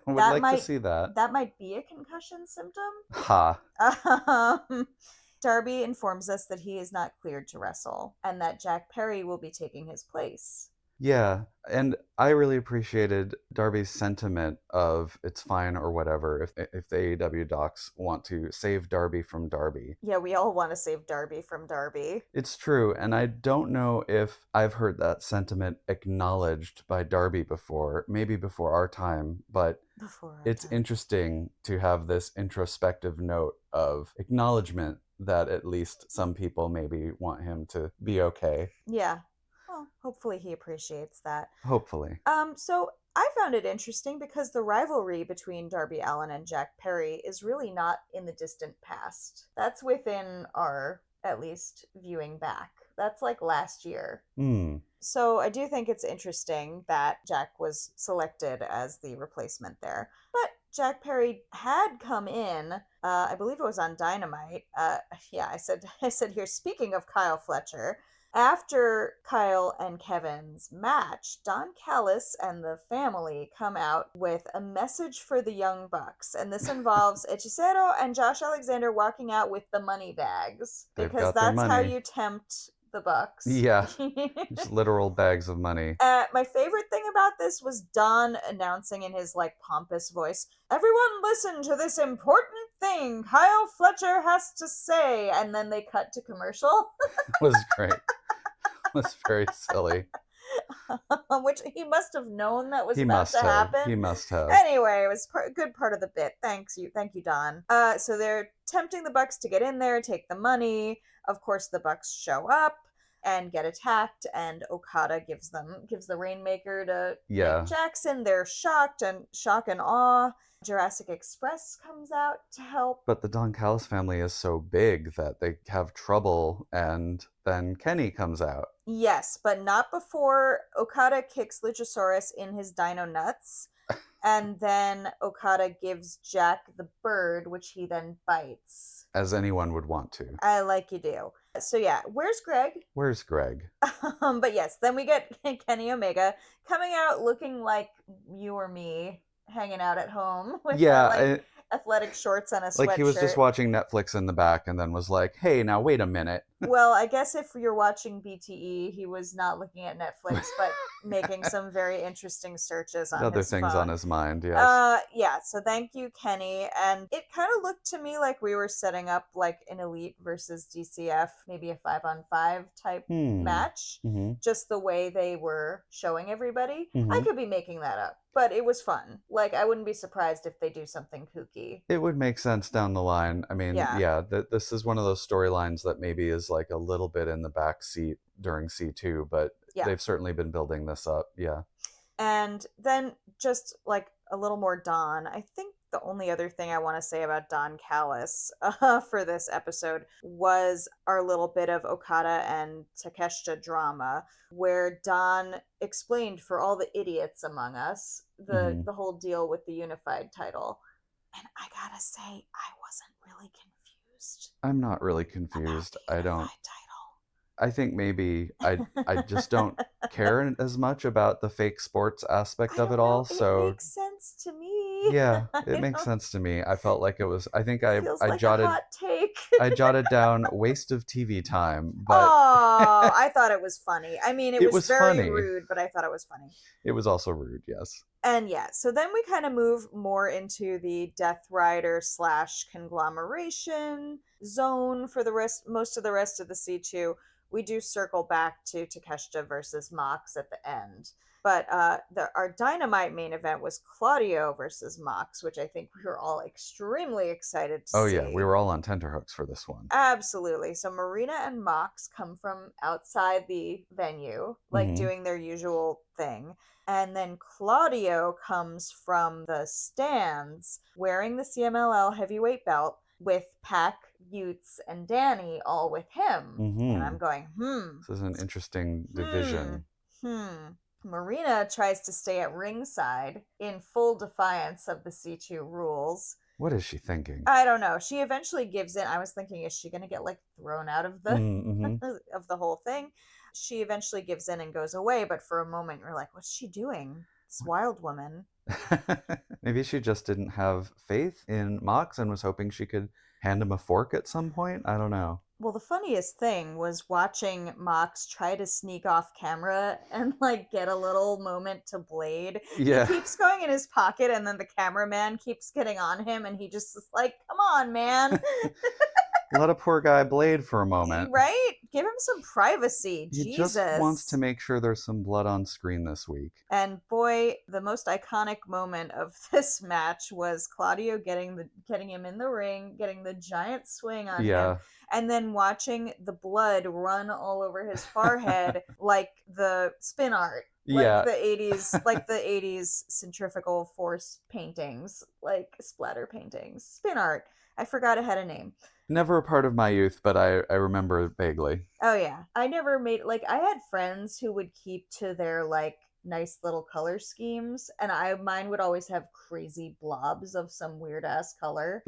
Would like to see that. That might be a concussion symptom. Ha. Darby informs us that he is not cleared to wrestle and that Jack Perry will be taking his place. Yeah, and I really appreciated Darby's sentiment of it's fine or whatever if the AEW docs want to save Darby from Darby. Yeah, we all want to save Darby from Darby. It's true, and I don't know if I've heard that sentiment acknowledged by Darby before, maybe before our time, but it's interesting to have this introspective note of acknowledgement that at least some people maybe want him to be okay. Yeah. Well, hopefully he appreciates that. Hopefully. So I found it interesting because the rivalry between Darby Allin and Jack Perry is really not in the distant past. That's within our, at least, viewing back. That's like last year. So I do think it's interesting that Jack was selected as the replacement there. But Jack Perry had come in, I believe it was on Dynamite. I said here, speaking of Kyle Fletcher, after Kyle and Kevin's match, Don Callis and the family come out with a message for the Young Bucks. And this involves Hechicero and Josh Alexander walking out with the money bags. Because that's how you tempt the Bucks. Yeah, just literal bags of money. My favorite thing about this was Don announcing in his pompous voice, "Everyone listen to this important thing Kyle Fletcher has to say," and then they cut to commercial. It was great. It was very silly. Which he must have known that was about to happen. He must have. Anyway, it was a good part of the bit. Thank you, Don. So they're tempting the Bucks to get in there, take the money. Of course, the Bucks show up and get attacked, and Okada gives the Rainmaker to Nick Jackson. They're shock and awe. Jurassic Express comes out to help. But the Don Callis family is so big that they have trouble, and then Kenny comes out. Yes, but not before Okada kicks Luchasaurus in his dino nuts. And then Okada gives Jack the bird, which he then bites. As anyone would want to. I like you do. So yeah, where's Greg? But yes, then we get Kenny Omega coming out looking like you or me, hanging out at home with athletic shorts and a sweatshirt. Like he was just watching Netflix in the back and then was like, hey, now wait a minute. Well, I guess if you're watching BTE, he was not looking at Netflix, but making some very interesting searches on other his things phone. On his mind, yes. So thank you, Kenny. And it kind of looked to me like we were setting up like an Elite versus DCF, maybe a 5-on-5 type match. Mm-hmm. Just the way they were showing everybody. Mm-hmm. I could be making that up, but it was fun. Like, I wouldn't be surprised if they do something kooky. It would make sense down the line. I mean, this is one of those storylines that maybe is like a little bit in the back seat during C2, but they've certainly been building this up. Yeah. And then just like a little more Don. I think the only other thing I want to say about Don Callis for this episode was our little bit of Okada and Takeshita drama, where Don explained for all the idiots among us the whole deal with the unified title. And I gotta say, I wasn't really confused. I'm not really confused. I don't. I think maybe I just don't care as much about the fake sports aspect of it all. So it makes sense to me. Yeah, it makes sense to me. I felt like it was. I think I like jotted. A hot take. I jotted down waste of TV time. But I thought it was funny. I mean, it was very funny. Rude, but I thought it was funny. It was also rude, yes. And so then we kind of move more into the Death Rider / Conglomeration zone for most of the rest of the C2. we do circle back to Takeshita versus Mox at the end. But our Dynamite main event was Claudio versus Mox, which I think we were all extremely excited to see. Oh, yeah. We were all on tenterhooks for this one. Absolutely. So Marina and Mox come from outside the venue, like doing their usual thing. And then Claudio comes from the stands wearing the CMLL heavyweight belt with Pac, Utes, and Danny all with him. And I'm going, This is an interesting division. Marina tries to stay at ringside in full defiance of the C2 rules. What is she thinking? I don't know. She eventually gives in. I was thinking, is she going to get like thrown out of the of the whole thing? She eventually gives in and goes away. But for a moment, you're like, what's she doing? This wild woman. Maybe she just didn't have faith in Mox and was hoping she could hand him a fork at some point. I don't know. Well, the funniest thing was watching Mox try to sneak off camera and like get a little moment to Blade. Yeah. He keeps going in his pocket and then the cameraman keeps getting on him and he just is like, come on, man. Let a poor guy Blade for a moment. Right? Give him some privacy. He Jesus. just wants to make sure there's some blood on screen this week. And boy, the most iconic moment of this match was Claudio getting him in the ring, getting the giant swing on him, and then watching the blood run all over his forehead like the spin art. Like the 80s centrifugal force paintings, like splatter paintings. Spin art. I forgot it had a name. Never a part of my youth, but I remember vaguely. Oh yeah. I never made, like, I had friends who would keep to their, like, nice little color schemes, and mine would always have crazy blobs of some weird ass color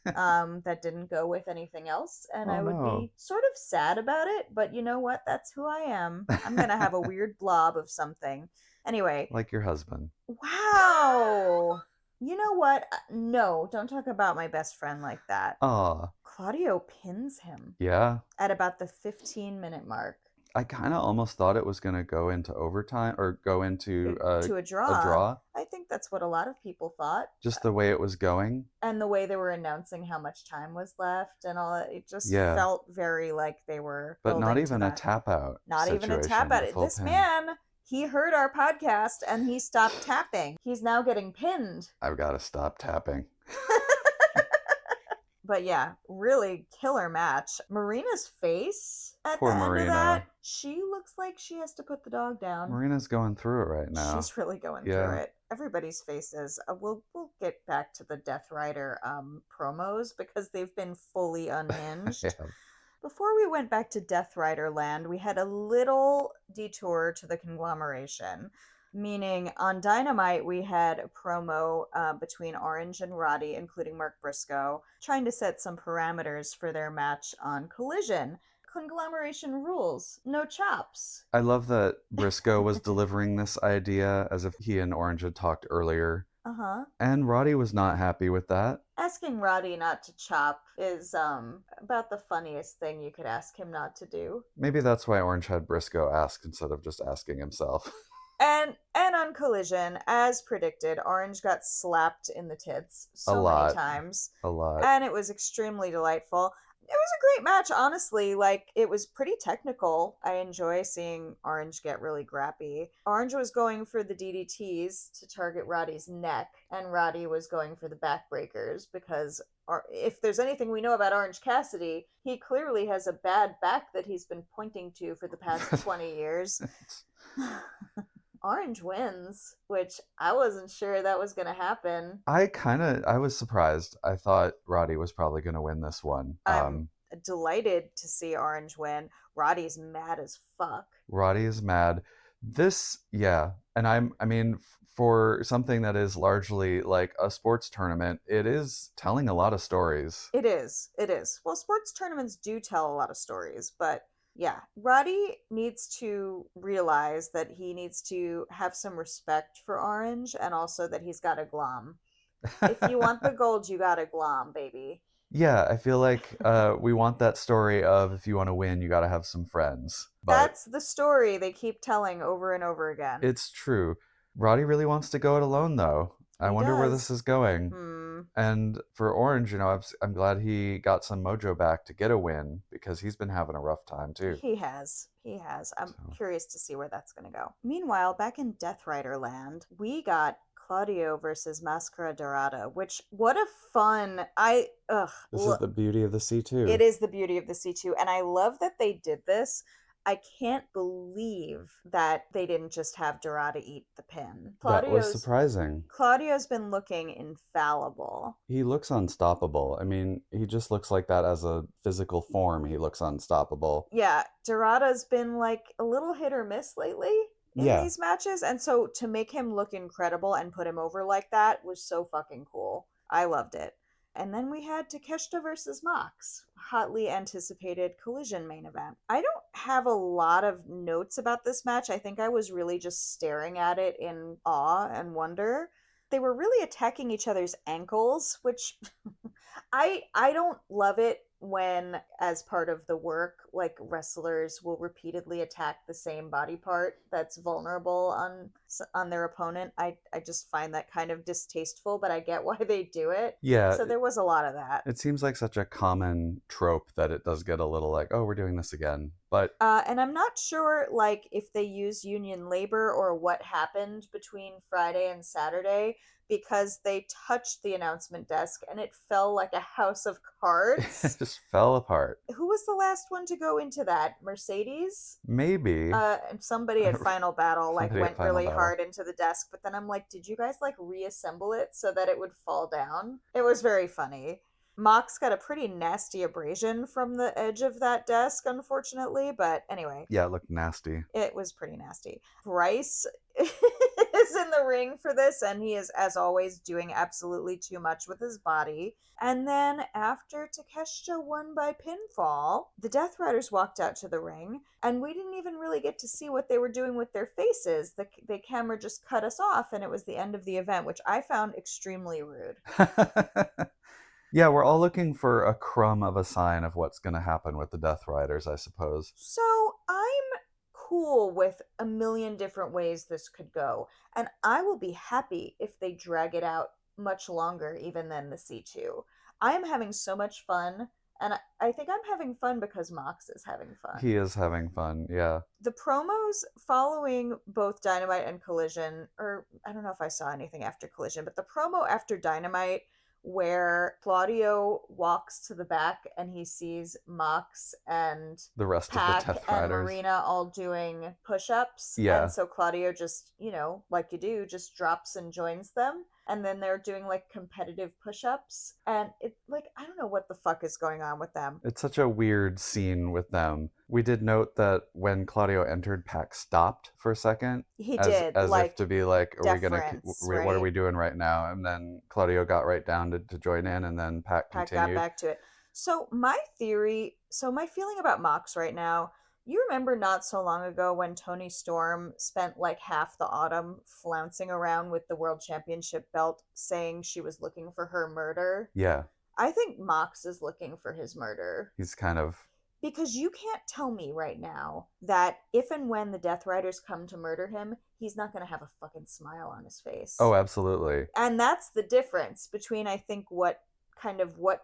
that didn't go with anything else, and I would be sort of sad about it, but you know what? That's who I am. I'm gonna have a weird blob of something. Anyway. Like your husband. Wow. You know what? No, don't talk about my best friend like that. Claudio pins him. Yeah. At about the 15-minute mark. I kind of almost thought it was going to go into overtime or go into to a draw. I think that's what a lot of people thought. Just the way it was going. And the way they were announcing how much time was left and all that. It just felt very like they were. But not even a tap out. Not even a tap out. This man, he heard our podcast and he stopped tapping. He's now getting pinned. I've got to stop tapping. But yeah, really killer match. Marina's face at the end of that, she looks like she has to put the dog down. Marina's going through it right now. She's really going through it. Everybody's faces. We'll get back to the Death Rider promos because they've been fully unhinged. Before we went back to Death Rider land, we had a little detour to the Conglomeration. Meaning, on Dynamite, we had a promo between Orange and Roddy, including Mark Briscoe, trying to set some parameters for their match on Collision. Conglomeration rules. No chops. I love that Briscoe was delivering this idea as if he and Orange had talked earlier. And Roddy was not happy with that. Asking Roddy not to chop is about the funniest thing you could ask him not to do. Maybe that's why Orange had Briscoe ask instead of just asking himself. And on Collision, as predicted, Orange got slapped in the tits many times. A lot. And it was extremely delightful. It was a great match, honestly. Like, it was pretty technical. I enjoy seeing Orange get really grappy. Orange was going for the DDTs to target Roddy's neck, and Roddy was going for the backbreakers because if there's anything we know about Orange Cassidy, he clearly has a bad back that he's been pointing to for the past 20 years. Orange wins, which I wasn't sure that was going to happen. I was surprised. I thought Roddy was probably going to win this one. I'm delighted to see Orange win. Roddy's mad as fuck. Roddy is mad. And I mean, for something that is largely like a sports tournament, it is telling a lot of stories. It is. Well, sports tournaments do tell a lot of stories, but yeah, Roddy needs to realize that he needs to have some respect for Orange and also that he's got a glom. If you want the gold, you got a glom, baby. Yeah, I feel like we want that story of if you want to win, you got to have some friends. But that's the story they keep telling over and over again. It's true. Roddy really wants to go it alone, though. I wonder where this is going. Hmm. And for Orange, I'm glad he got some mojo back to get a win because he's been having a rough time too. He has. I'm curious to see where that's going to go. Meanwhile, back in Death Rider land, we got Claudio versus Mascara Dorada, which, what a fun. This is the beauty of the C2. It is the beauty of the C2, and I love that they did this. I can't believe that they didn't just have Dorada eat the pin. That was surprising. Claudio's been looking infallible. He looks unstoppable. I mean, he just looks like that as a physical form. He looks unstoppable. Yeah, Dorada's been like a little hit or miss lately in these matches, and so to make him look incredible and put him over like that was so fucking cool. I loved it. And then we had Takeshita versus Mox, hotly anticipated Collision main event. I don't have a lot of notes about this match. I think I was really just staring at it in awe and wonder. They were really attacking each other's ankles, which I don't love it when, as part of the work, like, wrestlers will repeatedly attack the same body part that's vulnerable on their opponent. I just find that kind of distasteful, but I get why they do it. Yeah. So there was a lot of that. It seems like such a common trope that it does get a little like, oh, we're doing this again. But and I'm not sure, like, if they use union labor or what happened between Friday and Saturday, because they touched the announcement desk and it fell like a house of cards. It just fell apart. Who was the last one to go into that? Mercedes? Maybe. And somebody at Final Battle went really Battle. hard into the desk, but then I'm like, did you guys like reassemble it so that it would fall down? It was very funny. Mox got a pretty nasty abrasion from the edge of that desk, unfortunately, but anyway. Yeah, it looked nasty. It was pretty nasty. Bryce is in the ring for this, and he is, as always, doing absolutely too much with his body. And then after Takeshita won by pinfall, the Death Riders walked out to the ring, and we didn't even really get to see what they were doing with their faces. The camera just cut us off, and it was the end of the event, which I found extremely rude. Yeah, we're all looking for a crumb of a sign of what's going to happen with the Death Riders, I suppose. So I'm cool with a million different ways this could go, and I will be happy if they drag it out much longer even than the C2. I am having so much fun, and I think I'm having fun because Mox is having fun. He is having fun, yeah. The promos following both Dynamite and Collision, or I don't know if I saw anything after Collision, but the promo after Dynamite where Claudio walks to the back and he sees Mox and the rest Pac of the Death Riders and Marina all doing push-ups. Yeah. And so Claudio just, like you do, just drops and joins them. And then they're doing like competitive push-ups. And it, like, I don't know what the fuck is going on with them. It's such a weird scene with them. We did note that when Claudio entered, Pac stopped for a second. He did. As like, if to be like, are we gonna, right? What are we doing right now? And then Claudio got right down to join in, and then Pac continued. Got back to it. So my feeling about Mox right now, you remember not so long ago when Toni Storm spent like half the autumn flouncing around with the World Championship belt saying she was looking for her murder? Yeah. I think Mox is looking for his murder. He's kind of... Because you can't tell me right now that if and when the Death Riders come to murder him, he's not going to have a fucking smile on his face. Oh, absolutely. And that's the difference between, I think, what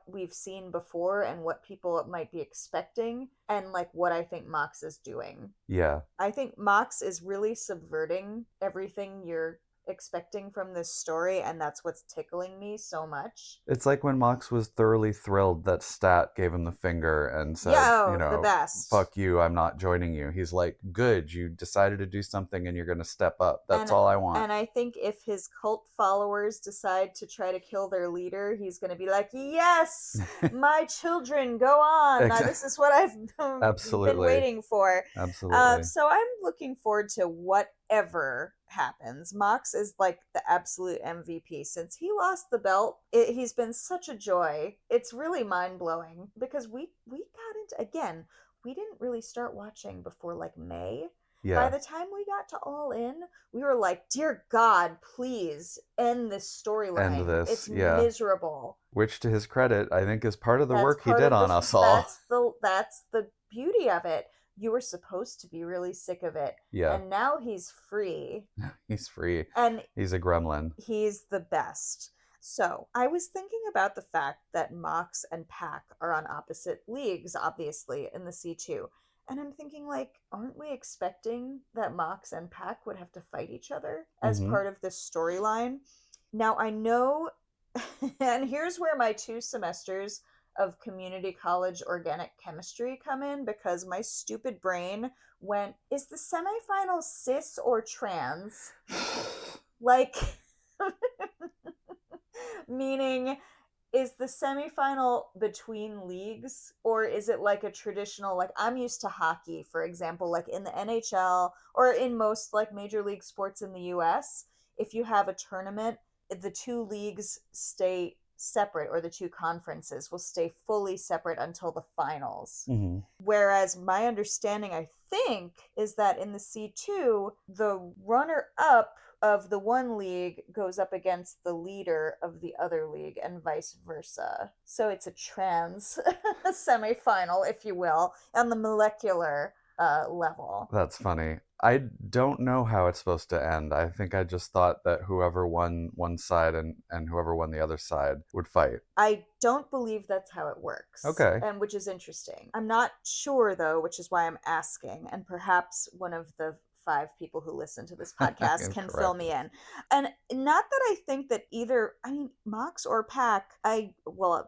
we've seen before and what people might be expecting, and like what I think Mox is doing. Yeah. I think Mox is really subverting everything you're expecting from this story, and that's what's tickling me so much. It's like when Mox was thoroughly thrilled that Stat gave him the finger and said, the best. Fuck you, I'm not joining you. He's like, good, you decided to do something and you're going to step up. That's all I want. And I think if his cult followers decide to try to kill their leader, he's going to be like, yes, my children, go on. This is what I've been waiting for. Absolutely. So I'm looking forward to whatever happens. Mox is like the absolute MVP. Since he lost the belt, he's been such a joy. It's really mind-blowing because we got into, again, we didn't really start watching before like May. Yeah. By the time we got to All In, we were like, dear God, please end this storyline. End this. It's miserable. Which, to his credit, I think is part of the work he did on us all. That's the beauty of it. you were supposed to be really sick of it. Yeah. And now he's free. He's free. And he's a gremlin. He's the best. So I was thinking about the fact that Mox and Pac are on opposite leagues, obviously, in the C2. And I'm thinking, like, aren't we expecting that Mox and Pac would have to fight each other as part of this storyline? Now, I know, and here's where my 2 semesters of community college organic chemistry come in, because my stupid brain went, is the semifinal cis or trans? Like, meaning, is the semifinal between leagues, or is it like a traditional, like, I'm used to hockey, for example, like in the NHL or in most like major league sports in the US, if you have a tournament, the 2 leagues stay separate, or the 2 conferences will stay fully separate until the finals. Whereas my understanding, I think, is that in the C2, the runner-up of the one league goes up against the leader of the other league, and vice versa. So it's a trans semifinal, if you will, on the molecular level. That's funny. I don't know how it's supposed to end. I think I just thought that whoever won one side and whoever won the other side would fight. I don't believe that's how it works. Okay. And which is interesting. I'm not sure, though, which is why I'm asking. And perhaps one of the 5 people who listen to this podcast can fill me in. And not that I think that either, I mean, Mox or Pac,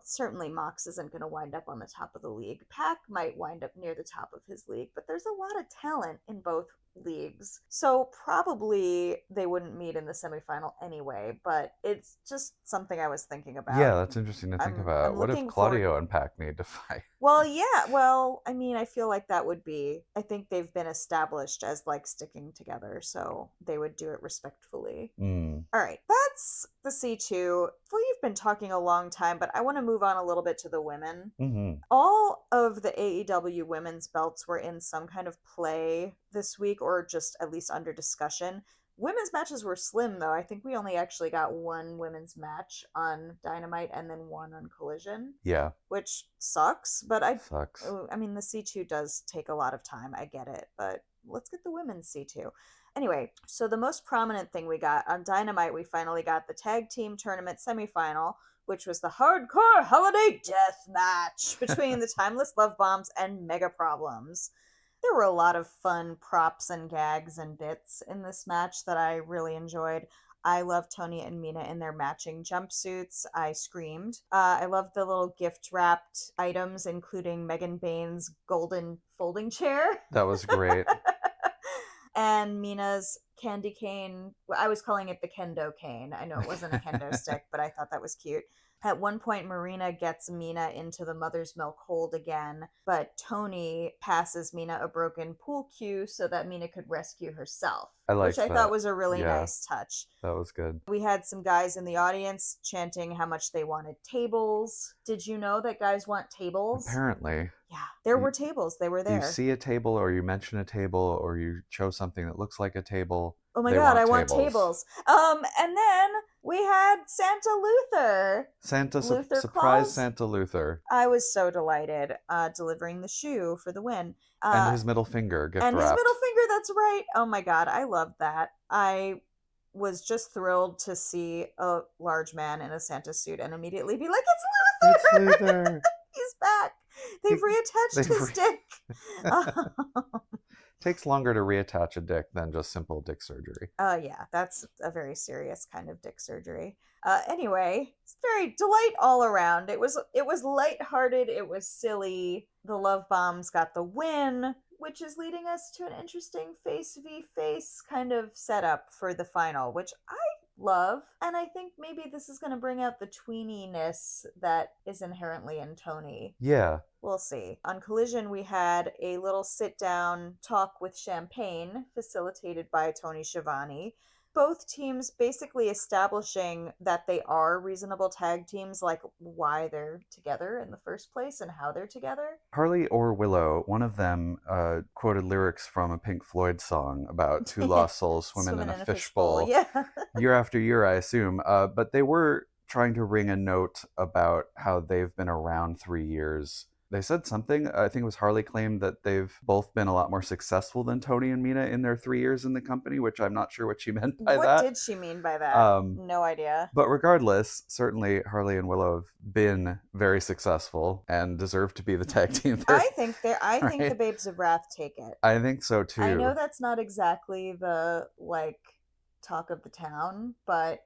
certainly Mox isn't going to wind up on the top of the league. Pac might wind up near the top of his league, but there's a lot of talent in both leagues. So probably they wouldn't meet in the semifinal anyway, but it's just something I was thinking about. Yeah, that's interesting to think about. What if Claudio and Pac need to fight? Well, yeah. Well, I mean, I feel like that would be, I think they've been established as like sticking together, so they would do it respectfully. All right, that's the C2. Well, you've been talking a long time, but I want to move on a little bit to the women. All of the AEW women's belts were in some kind of play this week, or just at least under discussion. Women's matches were slim, though. I think we only actually got 1 women's match on Dynamite and then 1 on Collision. Yeah. Which sucks, but Sucks. I mean, the C2 does take a lot of time. I get it, but let's get the women's C2. Anyway, so the most prominent thing we got on Dynamite, we finally got the tag team tournament semifinal, which was the Hardcore Holiday Deathmatch between the Timeless Love Bombs and Mega Problems. There were a lot of fun props and gags and bits in this match that I really enjoyed. I love Tony and Mina in their matching jumpsuits. I screamed. I loved the little gift-wrapped items, including Megan Bain's golden folding chair. That was great. And Mina's candy cane. I was calling it the kendo cane. I know it wasn't a kendo stick, but I thought that was cute. At one point, Marina gets Mina into the mother's milk hold again, but Tony passes Mina a broken pool cue so that Mina could rescue herself. Which I thought was a really nice touch. That was good. We had some guys in the audience chanting how much they wanted tables. Did you know that guys want tables? Apparently. Yeah, there were tables. They were there. You see a table, or you mention a table, or you show something that looks like a table. Oh my God, I want tables. And then we had Santa Luther. Surprise Santa Luther. I was so delighted, delivering the shoe for the win. And his middle finger gift wrapped. And his middle finger, that's right. Oh my God, I loved that. I was just thrilled to see a large man in a Santa suit and immediately be like, it's Luther! It's Luther! He's back. They've reattached his dick. Takes longer to reattach a dick than just simple dick surgery. Yeah, that's a very serious kind of dick surgery. Anyway, it's very delight all around. It was lighthearted. It was silly. The Love Bombs got the win, which is leading us to an interesting face v face kind of setup for the final, which I love. And I think maybe this is going to bring out the tweeniness that is inherently in Tony. Yeah. We'll see. On Collision, we had a little sit-down talk with champagne, facilitated by Tony Schiavone. Both teams basically establishing that they are reasonable tag teams, like why they're together in the first place and how they're together. Harley or Willow, one of them quoted lyrics from a Pink Floyd song about 2 lost souls swimming in a fishbowl. Yeah. Year after year, I assume. But they were trying to ring a note about how they've been around 3 years They said something. I think it was Harley claimed that they've both been a lot more successful than Tony and Mina in their 3 years in the company, which I'm not sure what she meant by that. What did she mean by that? No idea. But regardless, certainly Harley and Willow have been very successful and deserve to be the tag team. I think the Babes of Wrath take it. I think so too. I know that's not exactly the talk of the town, but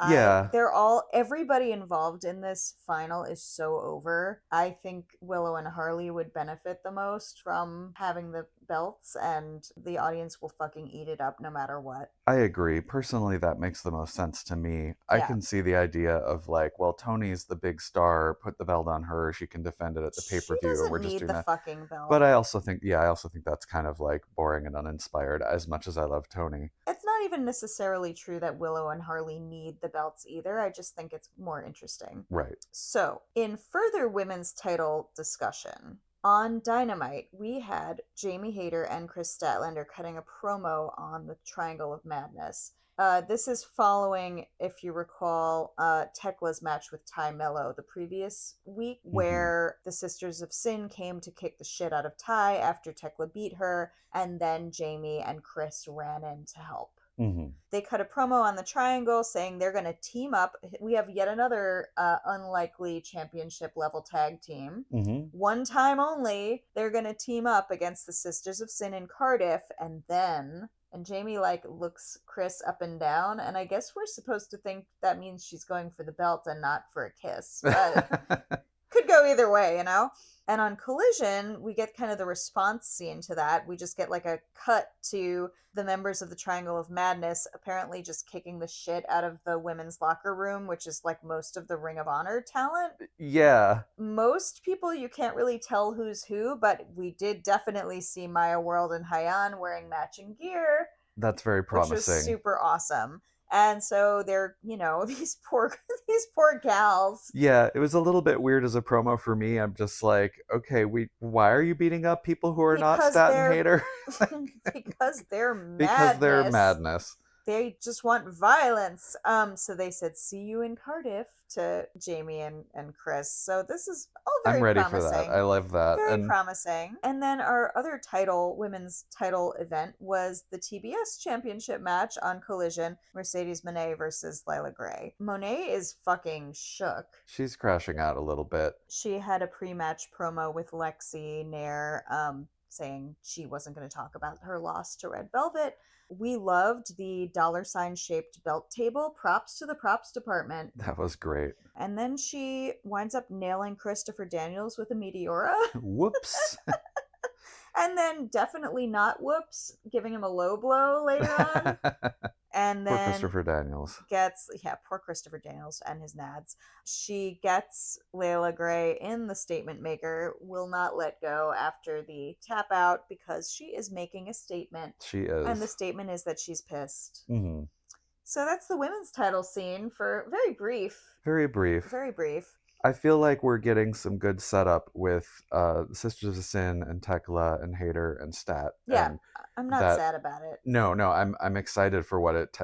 yeah, everybody involved in this final is so over. I think Willow and Harley would benefit the most from having the belts, and the audience will fucking eat it up no matter what. I agree. Personally, that makes the most sense to me. I can see the idea of Tony's the big star, put the belt on her, she can defend it at the pay-per-view, and we're just doing the fucking belt. But I also think that's kind of boring and uninspired, as much as I love Tony. It's not even necessarily true that Willow and Harley need the belts either. I just think it's more interesting. Right. So, in further women's title discussion, on Dynamite, we had Jamie Hayter and Kris Statlander cutting a promo on the Triangle of Madness. This is following, if you recall, Tekla's match with Ty Mello the previous week, where the Sisters of Sin came to kick the shit out of Ty after Tekla beat her, and then Jamie and Kris ran in to help. They cut a promo on the Triangle saying they're going to team up. We have yet another unlikely championship level tag team. One time only, they're going to team up against the Sisters of Sin in Cardiff, and Jamie looks Kris up and down, and I guess we're supposed to think that means she's going for the belt and not for a kiss. But could go either way, you know? And on Collision, we get kind of the response scene to that. We just get a cut to the members of the Triangle of Madness apparently just kicking the shit out of the women's locker room, which is most of the Ring of Honor talent. Yeah. Most people, you can't really tell who's who, but we did definitely see Maya World and Hyan wearing matching gear. That's very promising. Which was super awesome. And so they're, these poor gals. Yeah, it was a little bit weird as a promo for me. I'm just okay, why are you beating up people who are not Stat and Hayter? Because they're madness. Because they're madness. They just want violence. So they said, "See you in Cardiff" to Jamie and Kris. So this is all very promising. I'm ready for that. I love that. Very promising. And then our other women's title event was the TBS Championship match on Collision, Mercedes Moné versus Leila Grey. Moné is fucking shook. She's crashing out a little bit. She had a pre-match promo with Lexi Nair, saying she wasn't going to talk about her loss to Red Velvet. We loved the $ shaped belt table. Props to the props department. That was great. And then she winds up nailing Christopher Daniels with a Meteora. Whoops. And then definitely not whoops, giving him a low blow later on. And then poor Christopher Daniels. Poor Christopher Daniels and his nads. She gets Leila Grey in the statement maker, will not let go after the tap out because she is making a statement. She is. And the statement is that she's pissed. Mm-hmm. So that's the women's title scene for very brief. Very brief. Very brief. I feel like we're getting some good setup with Sisters of Sin and Tekla and Hayter and Stat. Yeah, and I'm not sad about it. No, I'm excited for what it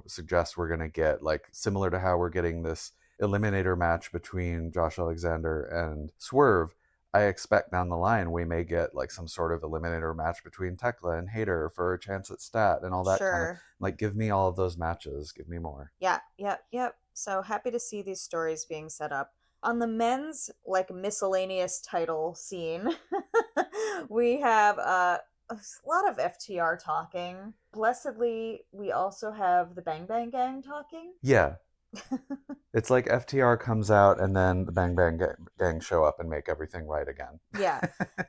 suggests we're gonna get. Similar to how we're getting this eliminator match between Josh Alexander and Swerve. I expect down the line we may get some sort of eliminator match between Tekla and Hayter for a chance at Stat and all that kind of give me all of those matches. Give me more. Yeah. So happy to see these stories being set up. On the men's miscellaneous title scene, we have a lot of FTR talking. Blessedly, we also have the Bang Bang Gang talking. Yeah. It's like FTR comes out and then the Bang Bang Gang show up and make everything right again. Yeah.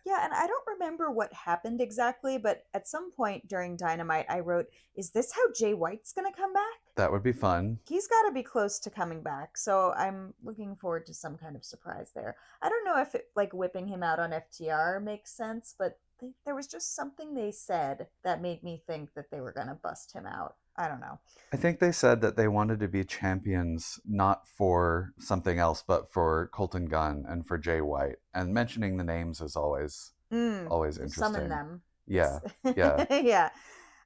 Yeah, and I don't remember what happened exactly, but at some point during Dynamite, I wrote, is this how Jay White's going to come back? That would be fun. He's got to be close to coming back, so I'm looking forward to some kind of surprise there. I don't know if whipping him out on FTR makes sense, but there was just something they said that made me think that they were going to bust him out. I don't know. I think they said that they wanted to be champions not for something else, but for Colton Gunn and for Jay White. And mentioning the names is always interesting. Summon them. Yeah, yeah. Yeah.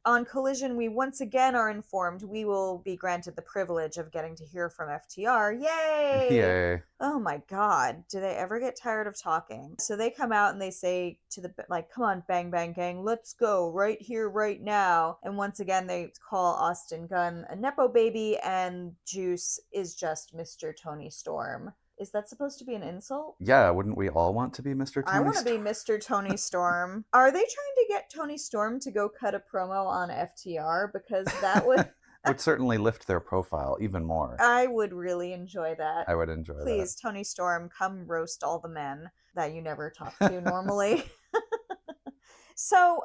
on Collision, we once again are informed we will be granted the privilege of getting to hear from FTR. Yay! Yay. Oh my god, do they ever get tired of talking? So they come out and they say to the, like, come on, Bang Bang Gang, let's go right here, right now. And once again, they call Austin Gunn a Nepo baby, and Juice is just Mr. Tony Storm. Is that supposed to be an insult? Yeah, wouldn't we all want to be Mr. Tony Storm? I want to be Mr. Tony Storm. Are they trying to get Tony Storm to go cut a promo on FTR? Because that would... would certainly lift their profile even more. I would really enjoy that. I would enjoy Please, that. Tony Storm, come roast all the men that you never talk to normally. So,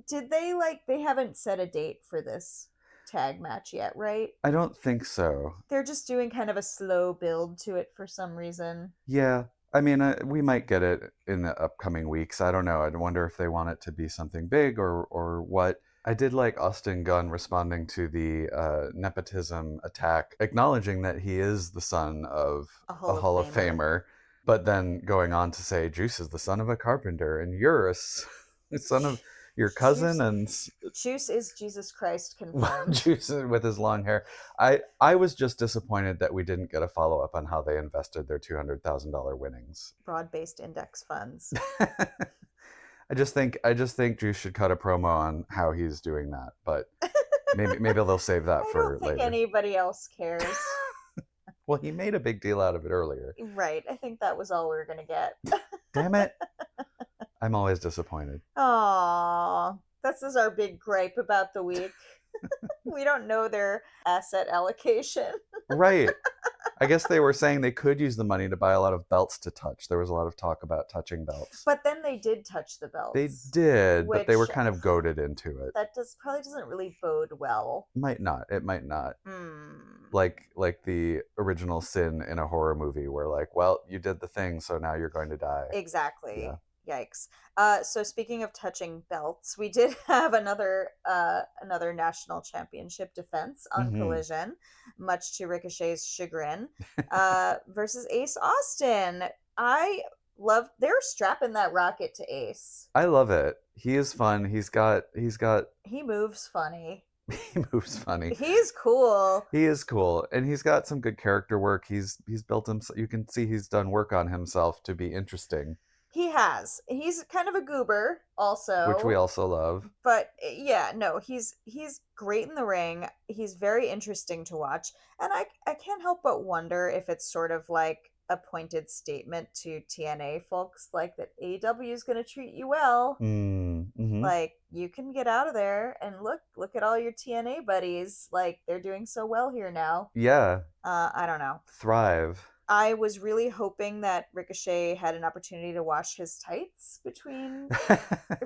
they haven't set a date for this tag match yet, right? I don't think so. They're just doing kind of a slow build to it for some reason. Yeah. I mean, we might get it in the upcoming weeks. I don't know. I wonder if they want it to be something big or what. I did like Austin Gunn responding to the nepotism attack, acknowledging that he is the son of a Hall of Famer, but then going on to say, Juice is the son of a carpenter, and you're a son of your cousin. Juice is Jesus Christ confirmed. Juice with his long hair. I was just disappointed that we didn't get a follow-up on how they invested their $200,000 winnings. Broad-based index funds. I just think Juice should cut a promo on how he's doing that, but maybe they'll save that for later. I don't think anybody else cares. Well, he made a big deal out of it earlier. Right. I think that was all we were going to get. Damn it. I'm always disappointed. Aww. This is our big gripe about the week. We don't know their asset allocation. Right. I guess they were saying they could use the money to buy a lot of belts to touch. There was a lot of talk about touching belts. But then they did touch the belts. They did, but they were kind of goaded into it. That probably doesn't really bode well. Might not. It might not. Like the original sin in a horror movie where, like, well, you did the thing, so now you're going to die. Exactly. Yeah. Yikes. So speaking of touching belts, we did have another national championship defense on Collision, much to Ricochet's chagrin, versus Ace Austin. They're strapping that rocket to Ace. I love it. He is fun. He moves funny. He moves funny. He's cool. He is cool, and he's got some good character work. He's built him. You can see he's done work on himself to be interesting. He has. He's kind of a goober, also, which we also love. But yeah, no, he's great in the ring. He's very interesting to watch, and I can't help but wonder if it's sort of like a pointed statement to TNA folks, like that AEW is going to treat you well. Like, you can get out of there and look at all your TNA buddies. Like, they're doing so well here now. Yeah. I don't know. Thrive. I was really hoping that Ricochet had an opportunity to wash his tights between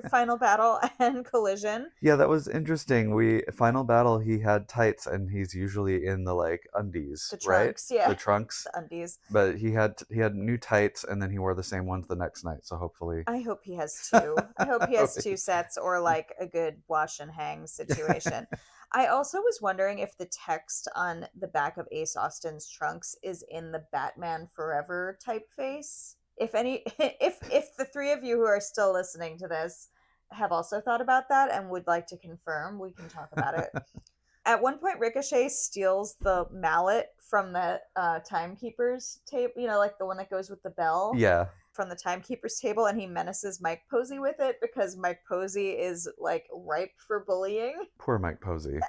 Final Battle and Collision. Yeah, that was interesting. Final Battle, he had tights, and he's usually in the undies, the trunks, right? Yeah, the trunks, the undies. But he had new tights, and then he wore the same ones the next night. So hopefully, I hope he has two. I hope he has two sets, or like a good wash and hang situation. I also was wondering if the text on the back of Ace Austin's trunks is in the Batman Forever typeface. If the three of you who are still listening to this have also thought about that and would like to confirm, we can talk about it. At one point, Ricochet steals the mallet from the timekeeper's table, like the one that goes with the bell. Yeah. From the timekeeper's table, and he menaces Mike Posey with it because Mike Posey is like ripe for bullying. Poor Mike Posey.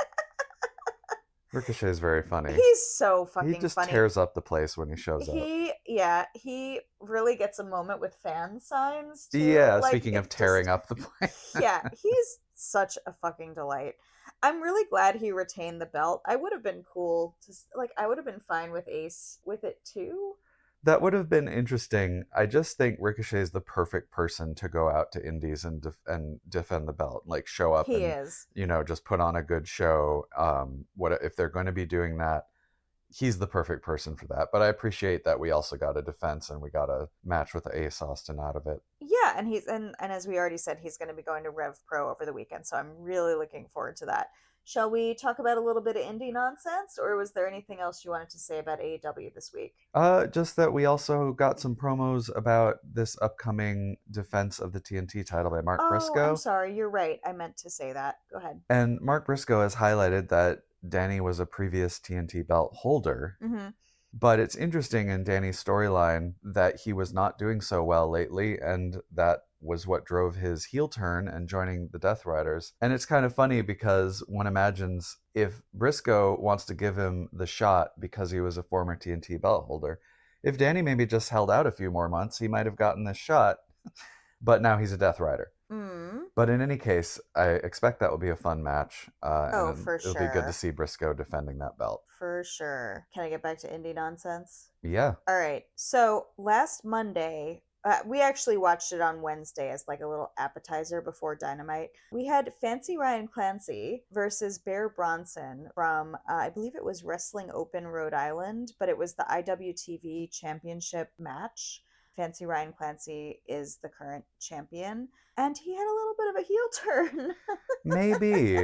Ricochet is very funny. He's so fucking funny. He just tears up the place when he shows up. He really gets a moment with fan signs too. Yeah, speaking of tearing up the place. Yeah, he's such a fucking delight. I'm really glad he retained the belt. I would have been cool I would have been fine with Ace with it too. That would have been interesting. I just think Ricochet is the perfect person to go out to Indies and defend the belt. Like, show up is. Just put on a good show. What if they're going to be doing that? he's the perfect person for that. But I appreciate that we also got a defense and we got a match with Ace Austin out of it. Yeah, and he's and as we already said, he's going to be going to Rev Pro over the weekend, so I'm really looking forward to that. Shall we talk about a little bit of indie nonsense, or was there anything else you wanted to say about AEW this week? Just that we also got some promos about this upcoming defense of the TNT title by Mark Briscoe. I'm sorry, you're right. I meant to say that. Go ahead. And Mark Briscoe has highlighted that Danny was a previous TNT belt holder. Mm-hmm. But it's interesting in Danny's storyline that he was not doing so well lately, and that was what drove his heel turn and joining the Death Riders. And it's kind of funny because one imagines if Briscoe wants to give him the shot because he was a former TNT belt holder, if Danny maybe just held out a few more months, he might have gotten this shot, but now he's a Death Rider. But in any case, I expect that will be a fun match. For sure. It'll be good to see Briscoe defending that belt. For sure. Can I get back to indie nonsense? Yeah. All right. So last Monday, we actually watched it on Wednesday as like a little appetizer before Dynamite. We had Fancy Ryan Clancy versus Bear Bronson from, I believe it was Wrestling Open Rhode Island, but it was the IWTV Championship match. Fancy Ryan Clancy is the current champion, and he had a little bit of a heel turn. Maybe.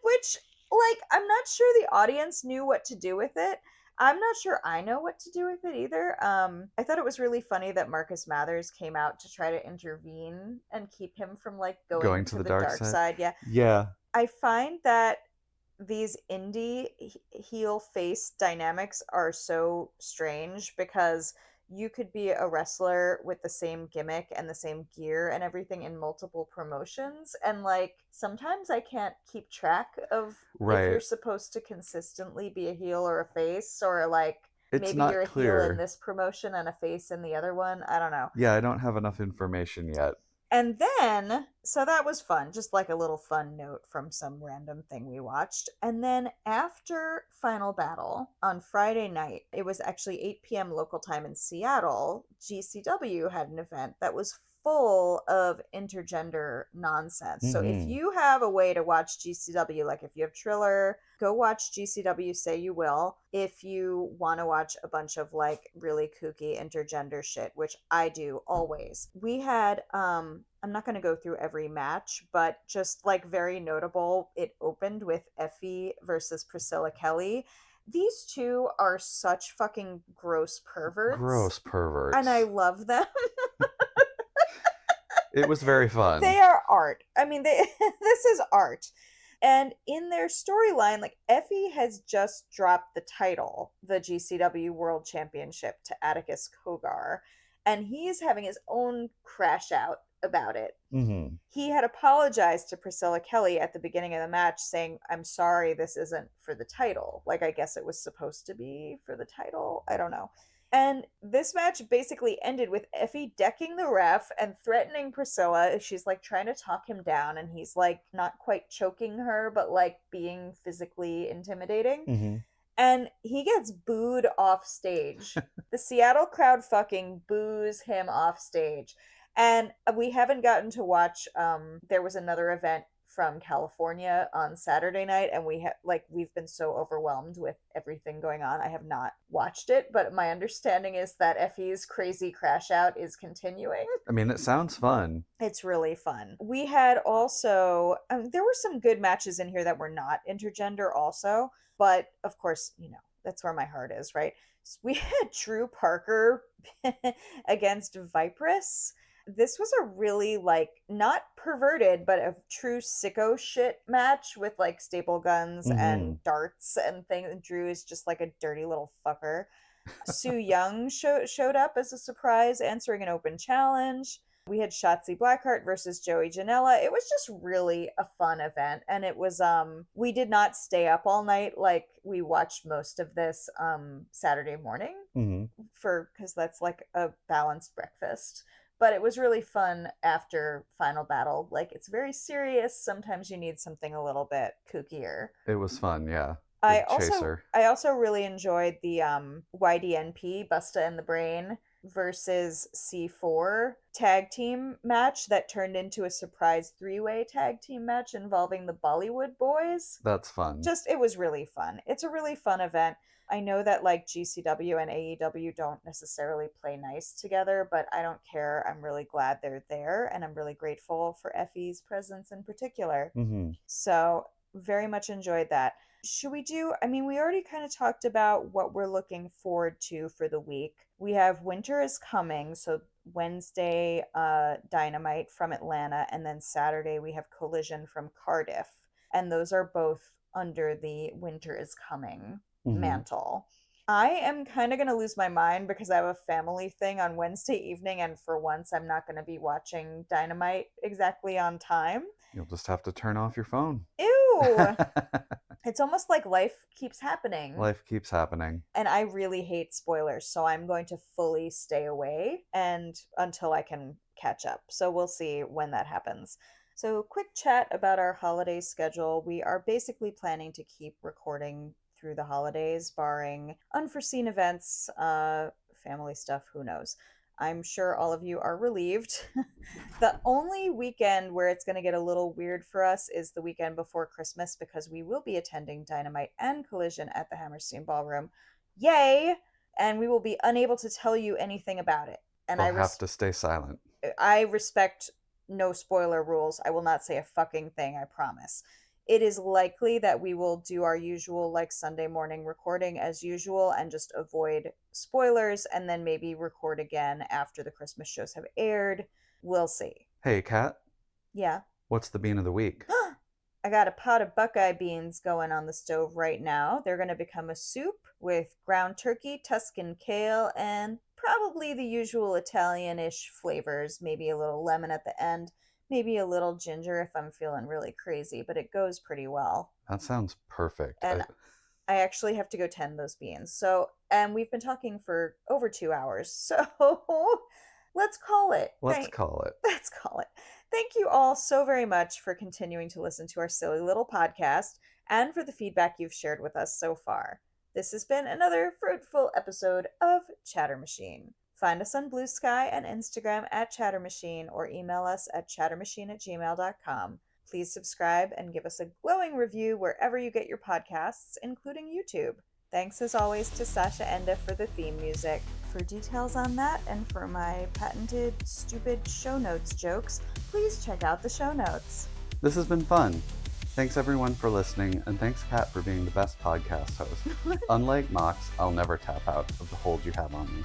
Which, like, I'm not sure the audience knew what to do with it. I'm not sure I know what to do with it either. I thought it was really funny that Marcus Mathers came out to try to intervene and keep him from, like, going to the dark side. Yeah. I find that these indie heel face dynamics are so strange because you could be a wrestler with the same gimmick and the same gear and everything in multiple promotions, and like sometimes I can't keep track of if you're supposed to consistently be a heel or a face, or like maybe you're a heel in this promotion and a face in the other one. I don't know. Yeah, I don't have enough information yet. And then, so that was fun, just like a little fun note from some random thing we watched. And then after Final Battle on Friday night, it was actually 8 p.m. local time in Seattle, GCW had an event that was full of intergender nonsense. Mm-hmm. So if you have a way to watch GCW, like if you have Triller, go watch GCW Say You Will. If you want to watch a bunch of like really kooky intergender shit, which I do always. We had, I'm not going to go through every match, but just like very notable, it opened with Effie versus Priscilla Kelly. These two are such fucking gross perverts. And I love them. It was very fun. They are art. I mean, this is art. And in their storyline, like Effie has just dropped the title, the GCW World Championship, to Atticus Cogar, and he's having his own crash out about it. Mm-hmm. He had apologized to Priscilla Kelly at the beginning of the match saying, I'm sorry, this isn't for the title. Like, I guess it was supposed to be for the title. I don't know. And this match basically ended with Effie decking the ref and threatening Priscilla. She's like trying to talk him down, and he's like not quite choking her, but like being physically intimidating. Mm-hmm. And he gets booed off stage. The Seattle crowd fucking boos him off stage. And we haven't gotten to watch, there was another event from California on Saturday night, and we've been so overwhelmed with everything going on. I have not watched it, but my understanding is that Effie's crazy crash out is continuing. I mean, it sounds fun. It's really fun. We had also, there were some good matches in here that were not intergender also, but of course, you know, that's where my heart is, right? So we had Drew Parker against Vipress. This was a really, like, not perverted, but a true sicko shit match with, like, staple guns and darts and things. And Drew is just, like, a dirty little fucker. Sue Young showed up as a surprise, answering an open challenge. We had Shotzi Blackheart versus Joey Janela. It was just really a fun event. And it was, we did not stay up all night. Like, we watched most of this Saturday morning because that's, like, a balanced breakfast. But it was really fun after Final Battle. Like, it's very serious. Sometimes you need something a little bit kookier. It was fun, yeah. I also really enjoyed the YDNP, Busta and the Brain, versus C4 tag team match that turned into a surprise 3-way tag team match involving the Bollywood boys. That's fun. It was really fun. It's a really fun event. I know that like GCW and AEW don't necessarily play nice together, but I don't care. I'm really glad they're there, and I'm really grateful for Effie's presence in particular. Mm-hmm. So very much enjoyed that. Should we do, I mean, we already kind of talked about what we're looking forward to for the week. We have Winter is Coming, so Wednesday, Dynamite from Atlanta, and then Saturday we have Collision from Cardiff. And those are both under the Winter is Coming mantle. I am kind of going to lose my mind because I have a family thing on Wednesday evening, and for once I'm not going to be watching Dynamite exactly on time. You'll just have to turn off your phone. Ew! It's almost like life keeps happening. Life keeps happening. And I really hate spoilers, so I'm going to fully stay away and until I can catch up. So we'll see when that happens. So quick chat about our holiday schedule. We are basically planning to keep recording through the holidays, barring unforeseen events, family stuff, who knows. I'm sure all of you are relieved. The only weekend where it's going to get a little weird for us is the weekend before Christmas, because we will be attending Dynamite and Collision at the Hammerstein Ballroom. Yay! And we will be unable to tell you anything about it. And I'll have to stay silent. I respect no spoiler rules. I will not say a fucking thing, I promise. It is likely that we will do our usual like Sunday morning recording as usual and just avoid spoilers, and then maybe record again after the Christmas shows have aired. We'll see. Hey, Kat. Yeah? What's the bean of the week? I got a pot of Buckeye beans going on the stove right now. They're going to become a soup with ground turkey, Tuscan kale, and probably the usual Italian-ish flavors. Maybe a little lemon at the end. Maybe a little ginger if I'm feeling really crazy, but it goes pretty well. That sounds perfect. And I actually have to go tend those beans. So, and we've been talking for over 2 hours. So let's call it. Let's call it. Let's call it. Thank you all so very much for continuing to listen to our silly little podcast and for the feedback you've shared with us so far. This has been another fruitful episode of Chatter Machine. Find us on Blue Sky and Instagram at ChatterMachine, or email us at chattermachine@gmail.com. Please subscribe and give us a glowing review wherever you get your podcasts, including YouTube. Thanks as always to Sasha Enda for the theme music. For details on that and for my patented stupid show notes jokes, please check out the show notes. This has been fun. Thanks everyone for listening, and thanks Kat for being the best podcast host. Unlike Mox, I'll never tap out of the hold you have on me.